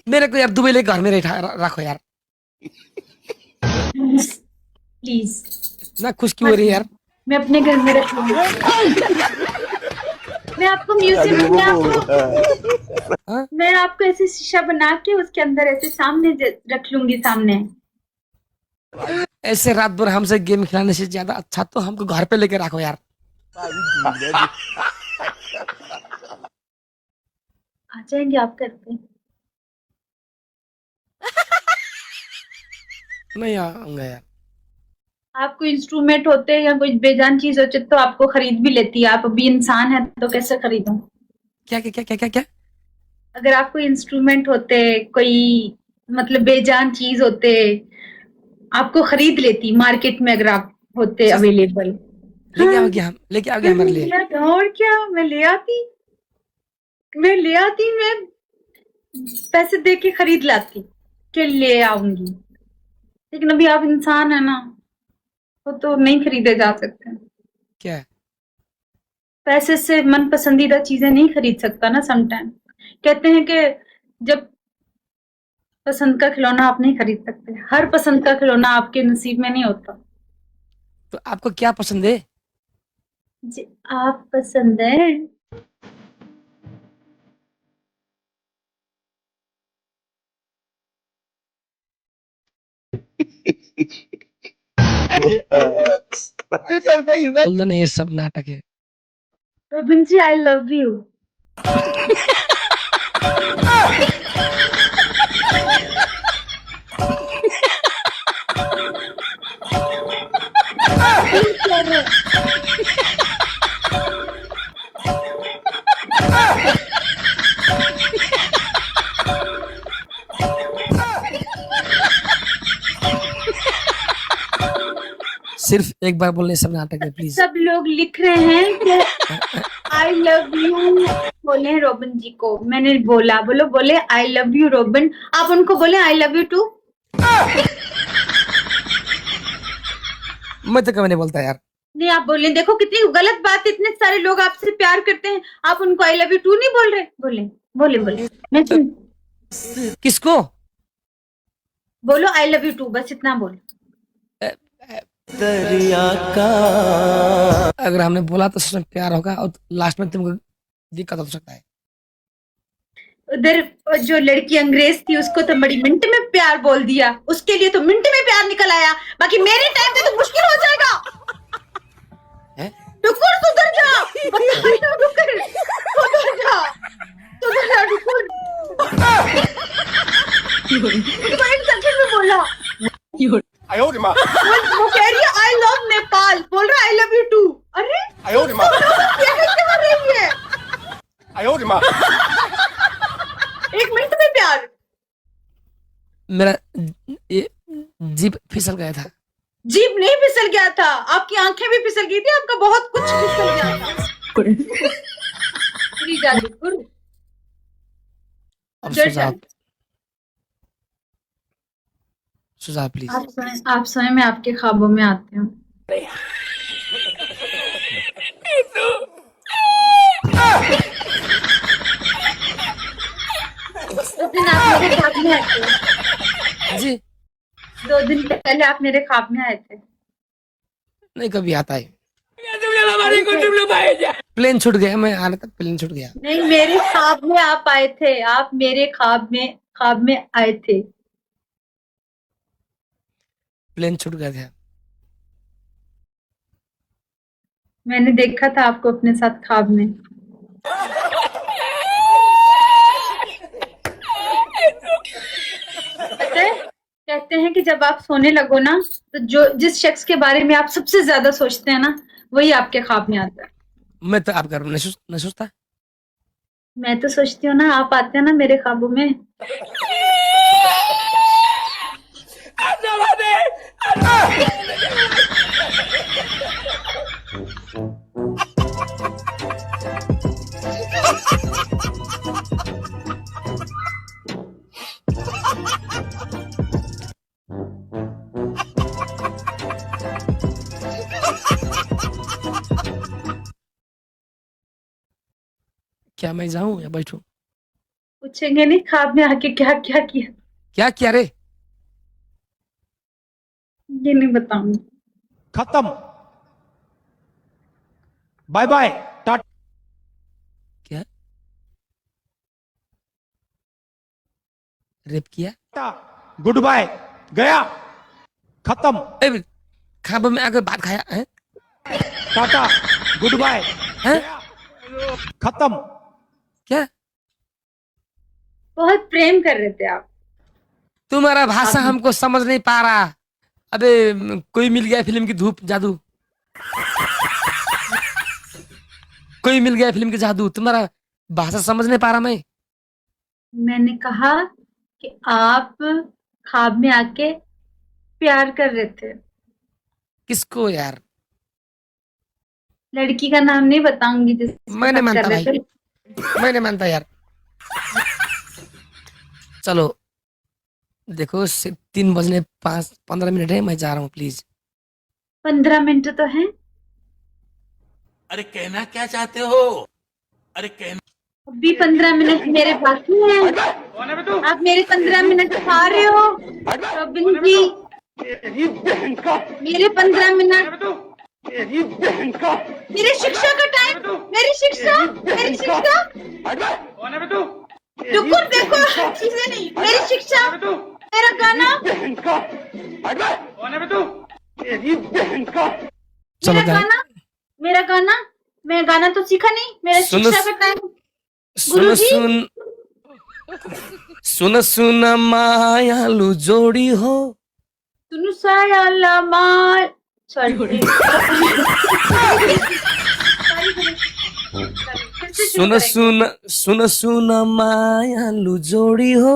मेरे को यार दुबई ले घर में रखो यार, प्लीज। ना खुश क्यों हो रही है यार? मैं अपने घर में रख लूंगी। मैं आपको म्यूजियम मैं आपको ऐसे शीशा बना के उसके अंदर ऐसे सामने रख लूंगी सामने। ऐसे रात भर हमसे गेम खिलाने से ज्यादा अच्छा तो हमको घर पे लेके रखो यार। आ जाएंगे आप घर पे? नहीं आऊंगा यार। आप कोई इंस्ट्रूमेंट होते या कोई बेजान चीज होती तो आपको खरीद भी लेती। आप अभी इंसान है तो कैसे खरीदूं? क्या क्या क्या क्या क्या क्या? अगर आप कोई इंस्ट्रूमेंट होते, कोई मतलब बेजान चीज होते, आपको खरीद लेती मार्केट में अगर आप होते अवेलेबल। लेके आओगे हम, लेके आओगे हमारे लिए। और क्या, मैं ले आती, मैं पैसे दे के खरीद लाती के ले आऊंगी। लेकिन अभी आप इंसान है ना, वो तो नहीं खरीदे जा सकते। क्या? पैसे से मन पसंदीदा चीजें नहीं खरीद सकता ना। समटाइम कहते हैं कि जब पसंद का खिलौना आप नहीं खरीद सकते, हर पसंद का खिलौना आपके नसीब में नहीं होता। तो आपको क्या पसंद है? जी आप पसंद है। बोल दो ना, ये सब नाटक है। Robin ji I love you. सिर्फ एक बार बोलने सब नाटक है, प्लीज। सब लोग लिख रहे हैं कि आई लव यू बोले हैं रोबिन जी को। मैंने बोला बोले आई लव यू रोबिन, आप उनको बोले आई लव यू टू। मैं तो कभी नहीं बोलता यार। नहीं आप बोले, देखो कितनी गलत बात है, इतने सारे लोग आपसे प्यार करते हैं, आप उनको आई लव यू टू नहीं बोल रहे। बोले मैं किसको? बोलो आई लव यू टू, बस इतना बोलो। दरिया का अगर हमने बोला तो सच में प्यार होगा और लास्ट में तुमको दिक्कत हो सकता है। उधर जो लड़की अंग्रेज थी उसको तो बड़ी मिनट में प्यार बोल दिया, उसके लिए तो मिनट में प्यार निकल आया, बाकी मेरे टाइम पे तो मुश्किल हो जाएगा। हैं? टुकुर सुधर जा, टुकुर सुधर जा टुकुर। तो एक सेकंड में बोला वो कह रही है आई लव नेपाल, बोल रहा आई लव यू टू। अरे क्या कैसे कर रही है? एक मिनट में प्यार। मेरा ये जीभ फिसल गया था। जीभ नहीं फिसल गया था, आपकी आंखें भी फिसल गई थी, आपका बहुत कुछ फिसल गया था। पूरी जादू पूरी। अब डर सुझाव जा। सुझाव प्लीज। आप स्वयं मैं आपके ख्वाबों में आती हूँ। उस दिन आप मेरे ख्वाब में आए थे। जी 2 दिन पहले आप मेरे ख्वाब में आए थे। नहीं, कभी आता है। प्लेन छूट गया, मैं आने तक प्लेन छूट गया। नहीं मेरे ख्वाब में आप आए थे, आप मेरे ख्वाब में आए थे। प्लेन छूट गया था। मैंने देखा था आपको अपने साथ ख्वाब में। पता है, कहते हैं कि जब आप सोने लगो ना तो जिस शख्स के बारे में आप सबसे ज्यादा सोचते हैं ना, वही आपके ख्वाब में आता है। मैं तो आपका नहीं सोचता। मैं तो सोचती हूँ ना, आप आते हैं ना मेरे ख्वाबों में। क्या मैं जाऊं या बैठूं? पूछेंगे नहीं ख्वाब में आके क्या क्या किया? क्या किया रे? ये नहीं बताऊंगी। खत्म, बाय बाय, टाटा। क्या रेप किया? गुड बाय, गया, खत्म, ए, खाबा में आकर बात खाया है? टाटा, गुड बाय, हैं? खत्म। क्या बहुत प्रेम कर रहे थे आप। तुम्हारा भाषा हमको समझ नहीं पा रहा। अबे कोई मिल गया फिल्म की धूप जादू, कोई मिल गया फिल्म की जादू। तुम्हारा भाषा समझ नहीं पा रहा मैं। मैंने कहा कि आप ख्वाब में आके प्यार कर रहे थे। किसको यार? लड़की का नाम नहीं बताऊंगी जिससे मैं नहीं बात कर मानता रहे भाई, थे। मैं नहीं मानता यार। चलो देखो 3 बजने 15 मिनट है, मैं जा रहा हूँ प्लीज। 15 मिनट तो है। अरे कहना क्या चाहते हो? अरे कहना अभी 15 मिनट मेरे बाकी हैं। आप मेरे 15 मिनट खा रहे हो रोबिन जी, मेरे 15 मिनट, मेरी शिक्षा का टाइम, मेरी शिक्षा। टुकुर देखो चीजें नहीं, मेरी शिक्षा, मेरा गाना, चलो मेरा गाना, मैं गाना तो सीखा नहीं, मेरा सुनो, शिक्षा का टाइम। सुन गुरुजी। सुन सुन मायालु जोड़ी हो, सुनु सायाला माल, सॉरी सुन सुन सुन सुन मायालु जोड़ी हो,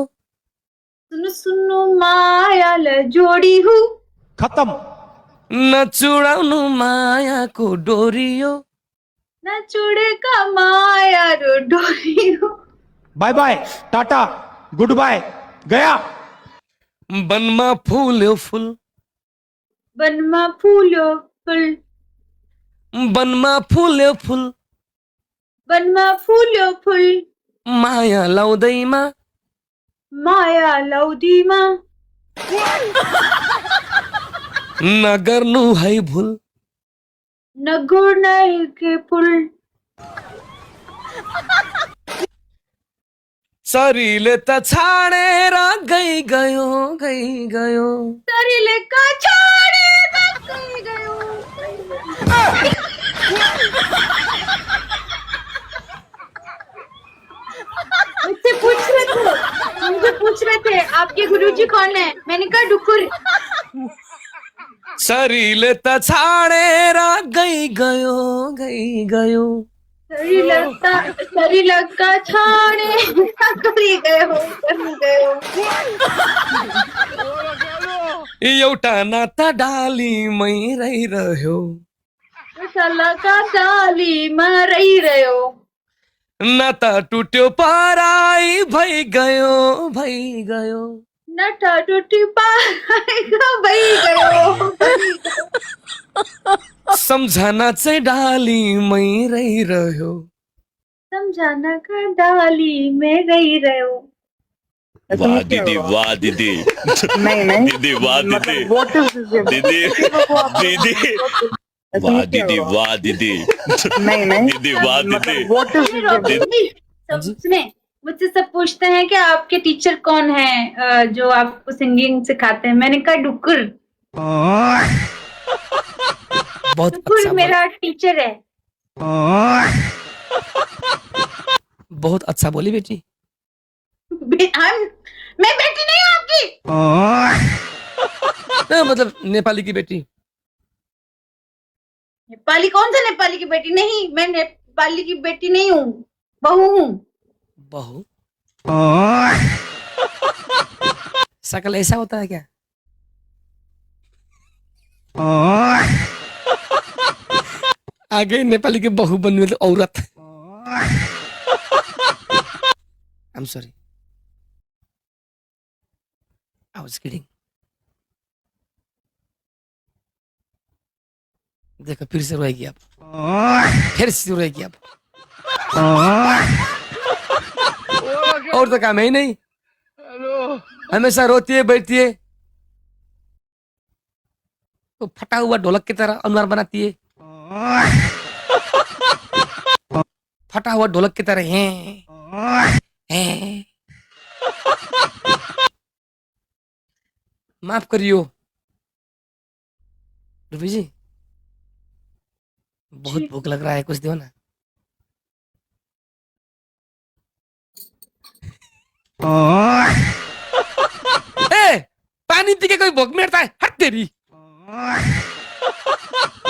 सुनु सुनु मायाल जोडी हूँ, खत्म। न चुड़ाउनु मायाको डोरी हो, न चुड़ेका माया रो डोरी हूँ। Bye bye, tata, goodbye, गया। बनमा फुल्यो फुल, बनमा फूलो फूल, बनमा फुल्यो फुल, बनमा फूलो फूल, माया लाउँदैमा माया लाउदीमा नगर्नु है भुल, नगुर्नै के पुल। शरीरले त छाडेर गयो गई गयो, शरीरले का छाडेर गई गयो। मुझे पूछ रहे थे आपके गुरुजी कौन है, मैंने कहा डुकुर। शरीरले त छाडेर गयो गई गयो, शरीर का छाड़े करी गयो। एउटा नाता डालीमै रहिरह्यो, का डालीमा रहिरह्यो, नाता टुट्यो पराई भइ गयो, नटा टुटी पाएगा भई गयो। सम्झना चाहिँ डालीमै रहिरह्यो, समझाना का डाली में रहिरह्यो। वाह दीदी, वाह दीदी, दीदी वाह दीदी, दीदी दीदी वाह दीदी, वाह दीदी, दीदी वाह दीदी। सुने, मुझसे सब पूछते हैं कि आपके टीचर कौन है जो आपको सिंगिंग सिखाते हैं। मैंने कहा डुकुर, बहुत डुकुर अच्छा मेरा टीचर है। बहुत अच्छा बोली बेटी। मैं बेटी नहीं हूँ आपकी। मतलब नेपाली की बेटी। नेपाली कौन सा नेपाली की बेटी? नहीं, मैं नेपाली की बेटी नहीं हूँ, बहू हूँ। बहू? शकल ऐसा होता है क्या? आगे नेपाली के बहू बनने वाली औरत। I'm sorry. I was kidding. देखो फिर से रोएगी आप, फिर से रोएगी आप। और तो काम है ही नहीं, हमेशा रोती है बैठती है, तो फटा हुआ ढोलक की तरह अनुहार बनाती है, फटा हुआ ढोलक की तरह हैं। माफ करियो रूबी जी, बहुत भूख लग रहा है, कुछ दो ना। ए, पानी पी के कोई भूख मिटता है? हट तेरी।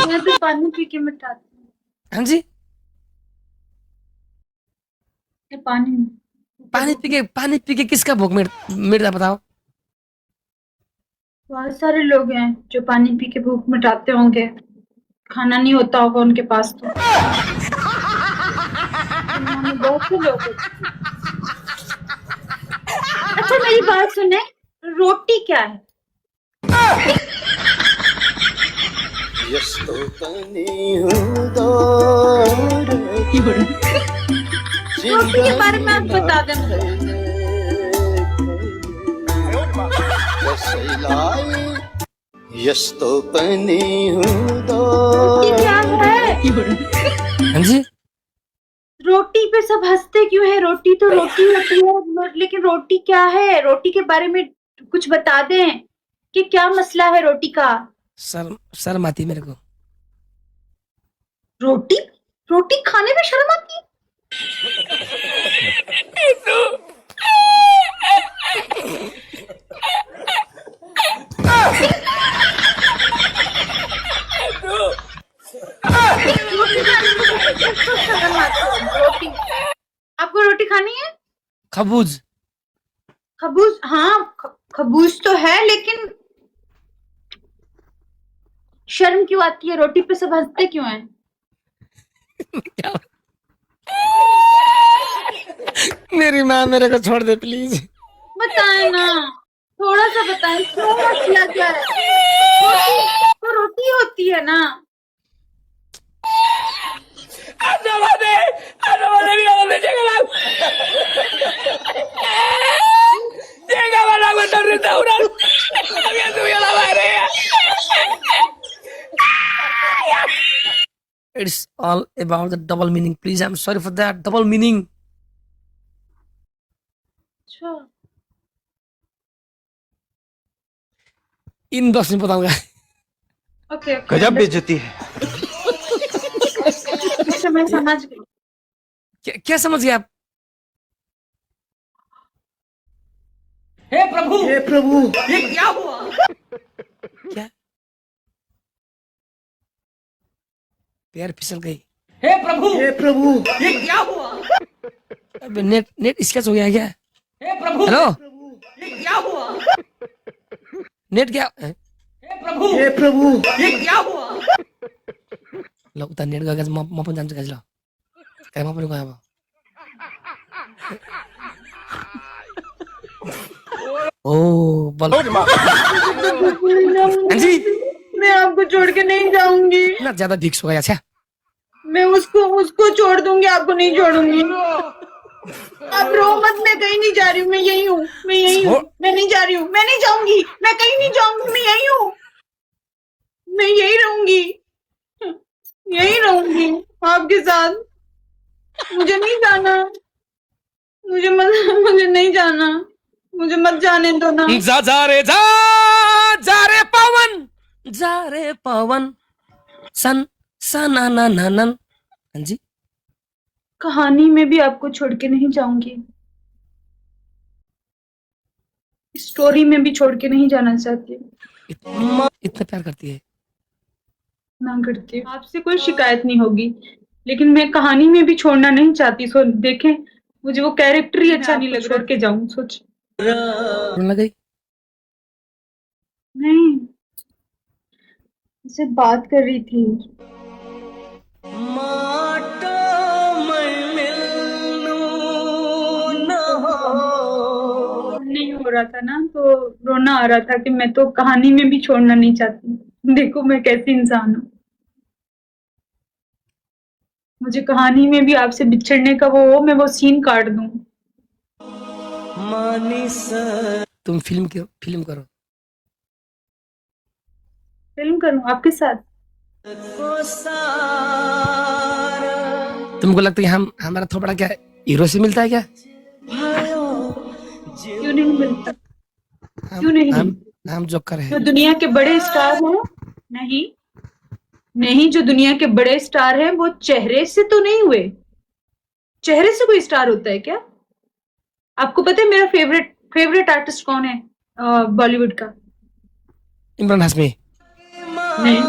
मैं तो पानी पी के मिटाती हूँ। हाँ जी, ये पानी पानी पी के किसका भूख मिटता बताओ? बहुत सारे लोग हैं जो पानी पी के भूख मिटाते होंगे, खाना नहीं होता होगा उनके पास तो। बहुत से लोग हैं। अच्छा मेरी बात सुने, रोटी क्या है? रोटी के बारे में आप बता दें मुझे। यस्तोपनी हूँ दो रोटी क्या है? हाँ जी, रोटी पे सब हंसते क्यों है? रोटी तो रोटी होती है, लेकिन रोटी क्या है? रोटी के बारे में कुछ बता दें कि क्या मसला है रोटी का। शर्म आती है मेरे को। रोटी रोटी खाने में शर्म आती है? रोटी खाने में क्यों शर्म आती है? रोटी, आपको रोटी खानी है? खबूज। खबूज, हाँ खबूज तो है, लेकिन शर्म क्यों आती है? रोटी पे सब हंसते क्यों हैं? क्या? मेरी माँ मेरे को छोड़ दे प्लीज। बताएं ना, थोड़ा सा बताएं, क्यों मसला क्या है? रोटी तो रोटी होती है ना। It's all about the double meaning. Please, I'm sorry for that double meaning. अच्छा, इन बॉक्स में बताऊंगा। ओके गजब बेइज्जती है। अच्छा, मैं समझ गई। क्या समझ गए आप? हे प्रभु ये क्या हुआ? क्या? पैर फिसल गई। हे प्रभु ये क्या हुआ? अबे नेट स्केच हो गया क्या? हे प्रभु हेलो, ये क्या हुआ? नेट क्या? हे प्रभु ये क्या हुआ? लो उतना नेट का मापन जान से लो काय मापन को आया। ओ बोलो हाँ जी, मैं आपको छोड़ के नहीं जाऊंगी। ना ज्यादा भिक्स हो गया। अच्छा मैं उसको छोड़ दूंगी, आपको नहीं छोड़ूंगी। आप रो मत, मैं कहीं नहीं जा रही हूँ, मैं यही हूँ, मैं यही हूँ, मैं नहीं जा रही हूँ, मैं नहीं जाऊंगी, मैं कहीं नहीं जाऊंगी, मैं यही हूँ, मैं यही रहूंगी, यही रहूंगी आपके साथ। मुझे नहीं जाना, मुझे नहीं जाना, मुझे मत जाने दो ना। जा रे पवन सन सना ना ना नन। हाँ जी, कहानी में भी आपको छोड़ के नहीं जाऊंगी, स्टोरी में भी छोड़ के नहीं जाना चाहती। इतना प्यार करती है। ना करती हूँ, आपसे कोई शिकायत नहीं होगी, लेकिन मैं कहानी में भी छोड़ना नहीं चाहती। सो देखें, मुझे वो कैरेक्टर ही अच्छा नहीं लग रहा। छोड़ के जाऊं सोच रोने गई। नहीं, उससे बात कर रही थी। नहीं हो रहा था ना, तो रोना आ रहा था कि मैं तो कहानी में भी छोड़ना नहीं चाहती। देखो मैं कैसी इंसान हूँ। मुझे कहानी में भी आपसे बिछड़ने का वो हो, मैं वो सीन काट दूं। तुम फिल्म करो। फिल्म करूं आपके साथ? तुमको लगता है कि हम हमारा थोड़ा क्या हीरो से मिलता है क्या? क्यों नहीं मिलता? क्यों नहीं? हम जोकर जो हैं। दुनिया के बड़े स्टार हैं, नहीं, जो दुनिया के बड़े स्टार हैं वो चेहरे से तो नहीं हुए। चेहरे से कोई स्टार होता है क्या? आपको पता है मेरा फेवरेट आर्टिस्ट कौन है बॉलीवुड का? इमरान हाशमी। नहीं,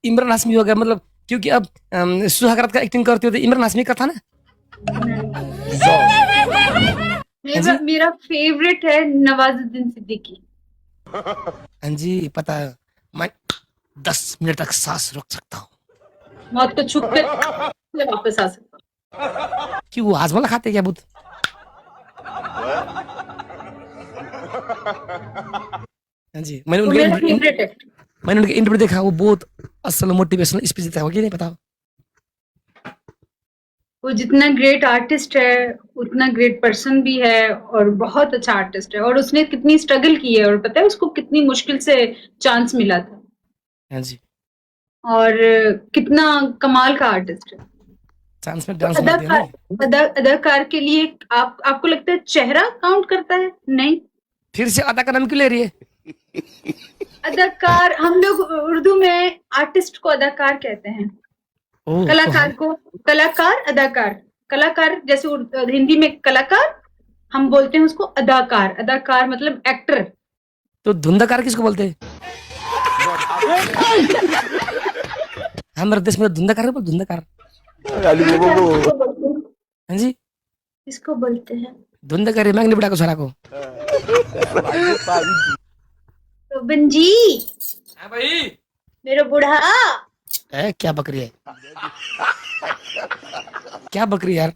इमरान हाशमी हो गया मतलब, क्योंकि अब सुहागरात का एक्टिंग करते होते इमरान हाशमी का था ना। मेरा फेवरेट है नवाजुद्दीन सिद्दीकी। हाँ जी पता है, मैं 10 मिनट तक सांस रोक सकता हूँ। मौत को छुप कर वापस आ सकता। क्यों वो हाजमा खाते क्या बुत? हाँ जी, मैंने मेरा उनके फेवरेट है। मैंने उनके इंटरव्यू देखा, वो बहुत असल मोटिवेशनल स्पीच देता है, कि नहीं बताओ? वो जितना ग्रेट आर्टिस्ट है उतना ग्रेट पर्सन भी है और बहुत अच्छा आर्टिस्ट है, और उसने कितनी स्ट्रगल की है और पता है उसको कितनी मुश्किल से चांस मिला था, हाँ जी, और कितना कमाल का आर्टिस्ट है। चांस में तो डांस मारते हैं ना। अदाकार के लिए आपको लगता है चेहरा काउंट करता है? नहीं, फिर से अदा का नाम क्यों ले रही है? अदाकार, हम लोग उर्दू में आर्टिस्ट को अदाकार कहते हैं, ओह, कलाकार को कलाकार, अदाकार। कलाकार जैसे हिंदी में कलाकार, हम बोलते हैं उसको अदाकार। अदाकार मतलब एक्टर। तो धुंधाकार किसको बोलते हैं? हमारे देश में धुंधाकार है, धुंधाकार। हाँ जी, किसको बोलते हैं? धुंधाकार है, मैंने बड़ा को सारा को। रोबिन जी, हाँ भाई, मेरा बूढ़ा, क्या बकरी है? क्या बकरी यार?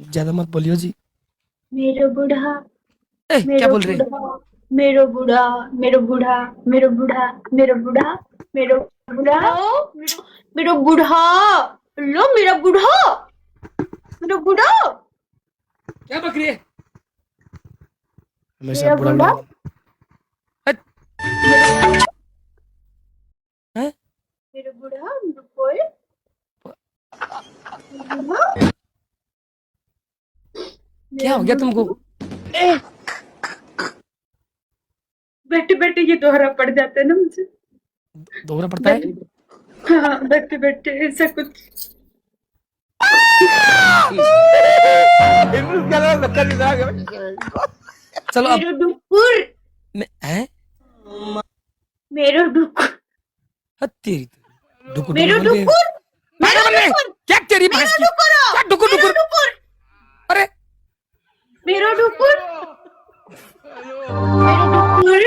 ज्यादा मत बोलियो जी। मेरा बूढ़ा, क्या बोल रहे? मेरो बूढ़ा, मेरो बूढ़ा, मेरो बूढ़ा, मेरो बूढ़ा, मेरो बूढ़ा, मेरो बूढ़ा, लो मेरा बूढ़ा, मेरा बूढ़ा, क्या बकरी है? हमेशा मेरा बुरा बूढ़ा, हैं? मेरा बूढ़ा, मेरा कोई, क्या हो गया तुमको? बैठे बैठे ये दोहरा पड़ जाता है ना मुझे। दोहरा पड़ता है? हाँ, बैठे बैठे ऐसा कुछ। चलो अब मेरो डुकुर, हैं? मेरो डुकुर, तेरी डुकुर मेरो डुकुर बोल रही है। डुकुर, मेरो पागल है? डुकुर, क्या तेरी मेरो भैंस की? डुकुर, क्या डुकुर मेरो डुकुर? डुकुर, अरे मेरो डुकुर, मेरो डुकुर,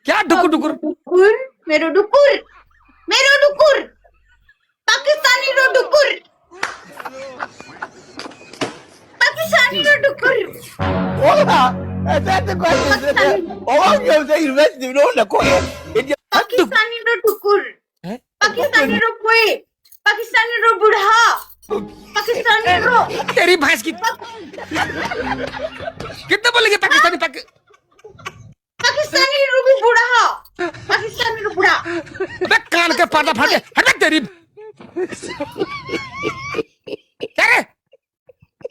क्या डुकुर डुकुर? डुकुर, मेरो डुकुर, मेरो डुकुर, पाकिस्तानी रो डुकुर, पाकिस्तानी रो डुकुर, पाकिस्तानी रो डुकुर, हैं? पाकिस्तानी रो कोई, पाकिस्तानी रो बूढ़ा, पाकिस्तानी रो, तेरी भैंस की कितना बोलेंगे पाकिस्तानी पाकिस्तानी रो भी बूढ़ा, पाकिस्तानी रो बूढ़ा, मैं कान के पर्दा फाटे हट तेरी। क्या रे?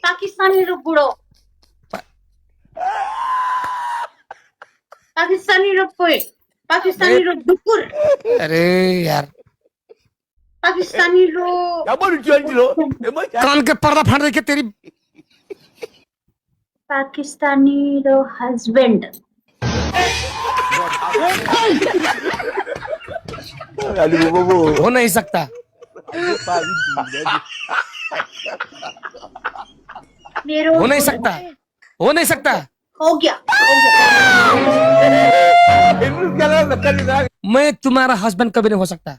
पाकिस्तानी रो बूढ़ो, पाकिस्तानी रो कोई, पाकिस्तानी रो डुकुर, अरे यार, पाकिस्तानी रो कान के पर्दा फाड़ दे के तेरी। पाकिस्तानी रो हस्बैंड, हो नहीं सकता। मेरो हो नहीं सकता, हो नहीं सकता। हो गया, मैं तुम्हारा हस्बैंड कभी नहीं हो सकता।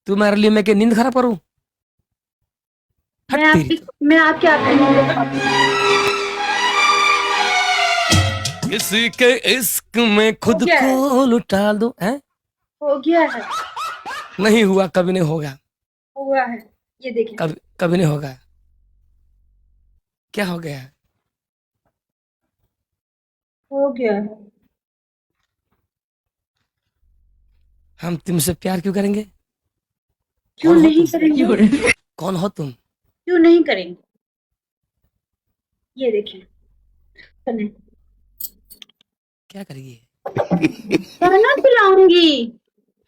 तुम्हारे लिए मैं क्या नींद खराब करूं? हट तेरी। मैं आपके आगे किसी के इश्क में खुद हो गया है। को लुटा दो, हैं? हो गया है, नहीं हुआ, कभी नहीं होगा, हुआ है, ये देखिए, कभी नहीं होगा। क्या हो गया? हो गया है। हम तुमसे प्यार क्यों करेंगे? क्यों कौन हो नहीं तुम? करेंगे? कौन हो तुम? क्यों नहीं करेंगे? ये देखिए, सुने, क्या करेगी? गाना चलाऊंगी,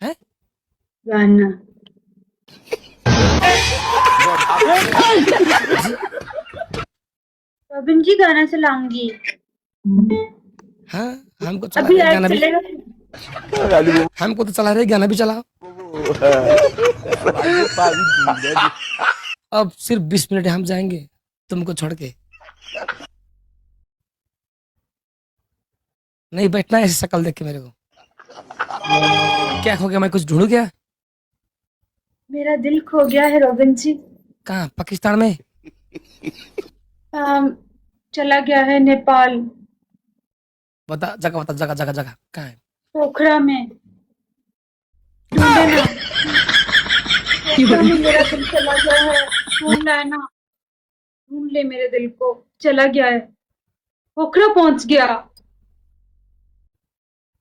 हैं? गाना, रोबिन जी गाना चलाऊंगी। हाँ, हमको चला अभी रहे ऐड गाना भी, चलेगा। हमको तो चला रहे गाना भी चलाओ। अब सिर्फ 20 मिनट हम जाएंगे तुमको छोड़ के। नहीं बैठना है ऐसी शक्ल देख के मेरे को। क्या हो गया? मैं कुछ ढूंढू क्या? मेरा दिल खो गया है रोबिन जी। कहाँ? पाकिस्तान में? चला गया है नेपाल, बता जगह कहाँ है? पोखरा में। ढूंढे ना, पोखरा में मेरा दिल चला गया है, ढूंढ रहा है ना, ढूंढ ले मेरे दिल को, चला गया है, पोखरा पहुंच गया।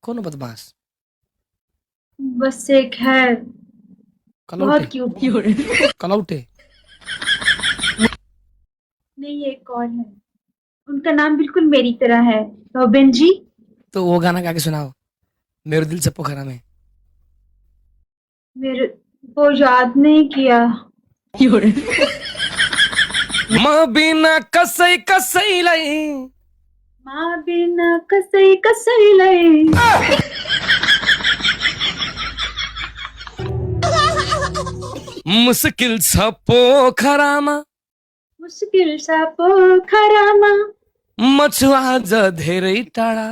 कौन बदमाश? बस एक है, बहुत क्यूट। कलौटे। नहीं, एक और है, उनका नाम बिल्कुल मेरी तरह है, रोबिन जी। तो वो गाना गा के सुनाओ, मेरे दिल से पोखरा में। मेरे वो याद नहीं किया। माँ बिना कसैलाई माँ बिना कसैलाई मुश्किल छ पोखरामा, मुश्किल छ पोखरामा, मछुवा ज धेरै टाढा,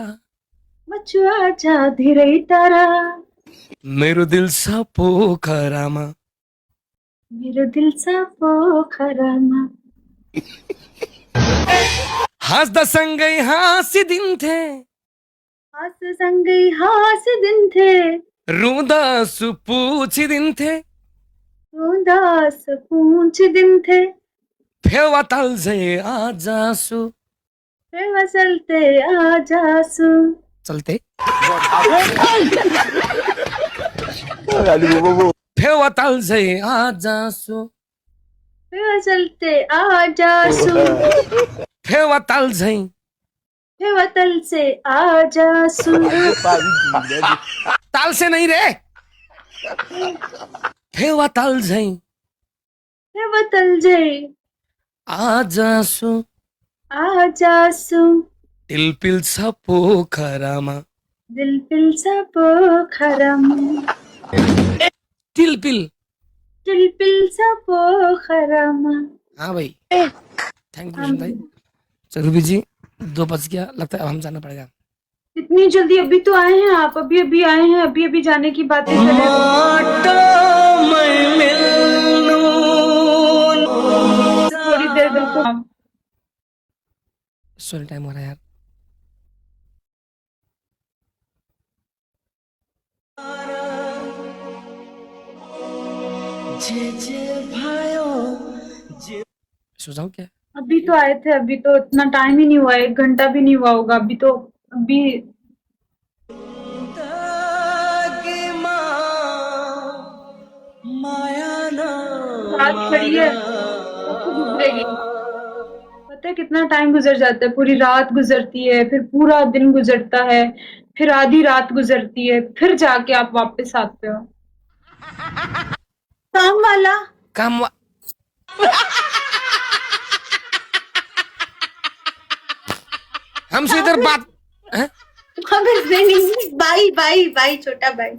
मछुवा छ धेरै टाढा, मेरो दिल छ पोखरामा। मेरो दिल छ पोखरामा। हाँस्दा सँगै हाँसिदिन्थे, हाँससँगै हाँसिदिन्थे, रुँदा सुपुछिदिन्थे, उदास पुछिदिन्थे, फेवा ताल्झै आजासु। फेवा चल्ते आजासु। चलते फेवा ताल्झै आजासु, फेवा चलते आजासु, फेवा ताल्झै फेवा तल से आजासु। ताल से नहीं रे, फेवा ताल्झै फेवा तल जै आजासु, आजासु। टिलपिल छ पोखरामा। दिल पिल्छ पोखरामा, टिलपिल। दिल पिल्छ पोखरामा। हाँ भाई, थैंक यू भाई। चलो रूबी जी 2 बज गया, लगता है अब हम जाना पड़ेगा। इतनी जल्दी? अभी तो आए हैं आप, अभी अभी आए हैं, अभी अभी जाने की बातें कर रहे हैं। थोड़ी देर बिल्कुल। सॉरी टाइम हो रहा है यार। सो जाऊं क्या? अभी तो आए थे, अभी तो इतना टाइम ही नहीं हुआ, 1 घंटा भी नहीं हुआ होगा अभी तो। अभी रात खड़ी है, तो गुजरेगी। पता है कितना टाइम गुजर जाता है? पूरी रात गुजरती है, फिर पूरा दिन गुजरता है, फिर आधी रात गुजरती है, फिर जाके आप वापस आते हो। काम वाला काम हमसे इधर बात हैं? नहीं, भाई भाई भाई, छोटा भाई,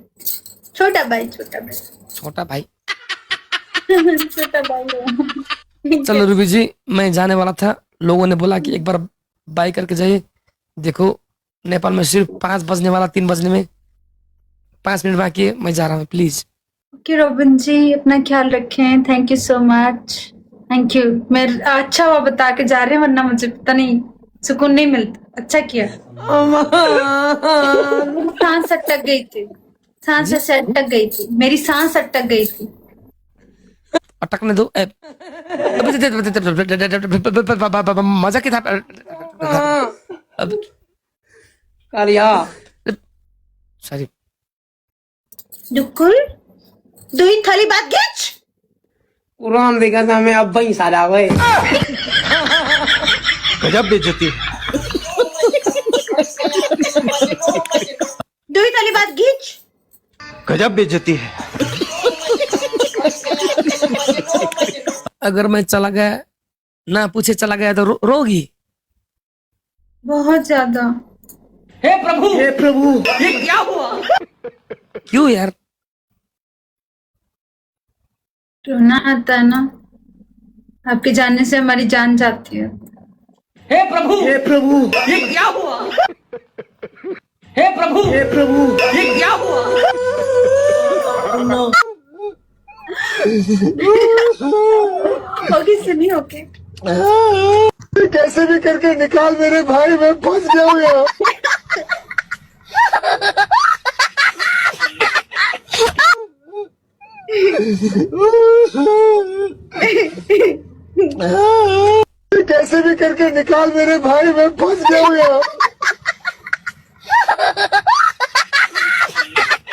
छोटा भाई, छोटा भाई, छोटा भाई। छोटा भाई। चलो रूबी जी, मैं जाने वाला था, लोगों ने बोला कि एक बार बाय करके जाइए। देखो नेपाल में सिर्फ 5 बजने वाला, 3 बजने में 5 मिनट बाकी है, मैं जा रहा हूँ प्लीज। ओके रोबिन जी, अपना ख्याल रखें। Thank you so much, thank you. मैं अच्छा हुआ बता के जा रहे हैं, वरना मुझे पता नहीं सुकून नहीं मिलता। अच्छा किया। मेरी सांस अटक गई थी, सांस ऐसे अटक गई थी, मेरी सांस अटक गई थी। अटकने दो। मजा की था। अब सॉरी। दुकुल दुई थाली बात खींच। कुरान देखा था मैं, अब वही सारा हुए। गजब बेइज्जती है। दुई थाली बात खींच। गजब बेइज्जती है। अगर मैं चला गया, ना पूछे चला गया तो रोगी। बहुत ज्यादा। हे प्रभु, हे प्रभु, ये क्या हुआ? क्यों यार? रोना आता है ना, आपके जाने से हमारी जान जाती है। हे प्रभु, हे प्रभु, ये क्या हुआ? हे प्रभु, हे प्रभु, ये क्या हुआ? होगी सुनी, ओके। कैसे भी करके निकाल मेरे भाई, मैं फंस गया हूँ यहाँ। कैसे भी करके निकाल मेरे भाई, मैं फंस गया हूँ यहाँ।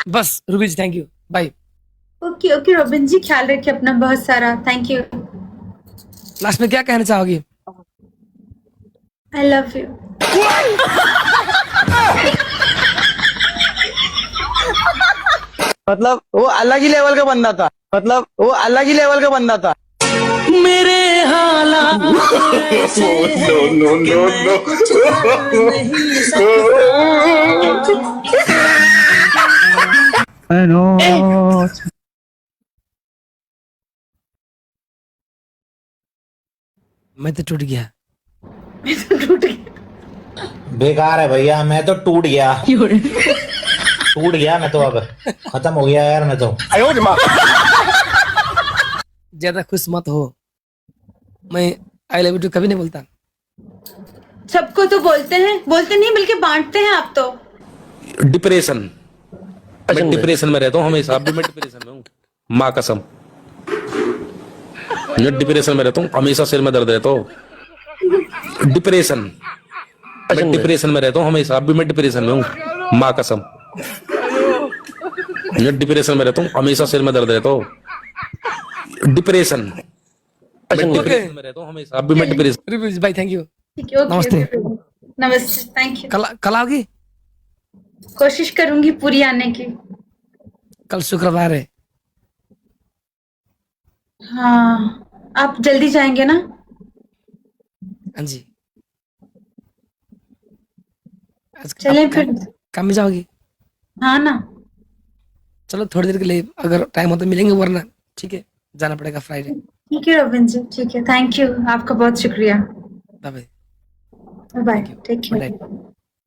बस Ruby ji, thank you, bye. Okay okay Robin ji, ख्याल रखिए अपना बहुत सारा। Thank you. लास्ट में क्या कहना चाहोगी? आई लव यू। मतलब वो अलग ही लेवल का बंदा था, मतलब वो अलग ही लेवल का बंदा था। मेरे हालात मैं तो टूट गया। बेकार है भैया, मैं तो टूट गया। टूट गया मैं तो, अब खत्म हो गया यार मैं तो। ज्यादा खुश मत हो, मैं आई लव यू टू कभी नहीं बोलता। सबको तो बोलते हैं, बोलते नहीं बल्कि बांटते हैं आप तो। डिप्रेशन, मैं डिप्रेशन में रहता हूँ हमेशा, अब भी मैं डिप्रेशन में हूँ, माँ कसम। मैं डिप्रेशन में रहता हूँ हमेशा, सिर में दर्द रहता हूँ। डिप्रेशन, मैं डिप्रेशन में रहता हूँ हमेशा, अब भी मैं डिप्रेशन में हूँ, माँ कसम। मैं डिप्रेशन में रहता हूँ हमेशा, सिर में दर्द रहता हूँ। डिप्रेशन, मैं डिप्रेशन में रहता हूँ हमेशा, अब भी मैं depression. Ruby ji, bye, thank you. ठीक है, ओके नमस्ते। नमस्ते, थैंक यू। कल आओगी? कोशिश करूंगी पूरी आने की। कल शुक्रवार है। हाँ, आप जल्दी जाएंगे ना? हाँ जी। आज चलें फिर। काम में जाओगी? हाँ ना। चलो थोड़ी देर के लिए, अगर टाइम हो तो मिलेंगे, वरना ठीक है, जाना पड़ेगा फ्राइडे। ठीक है रॉबिन जी, ठीक है, थैंक यू, आपका बहुत शुक्रिया। Bye bye. Bye, take care. Good night.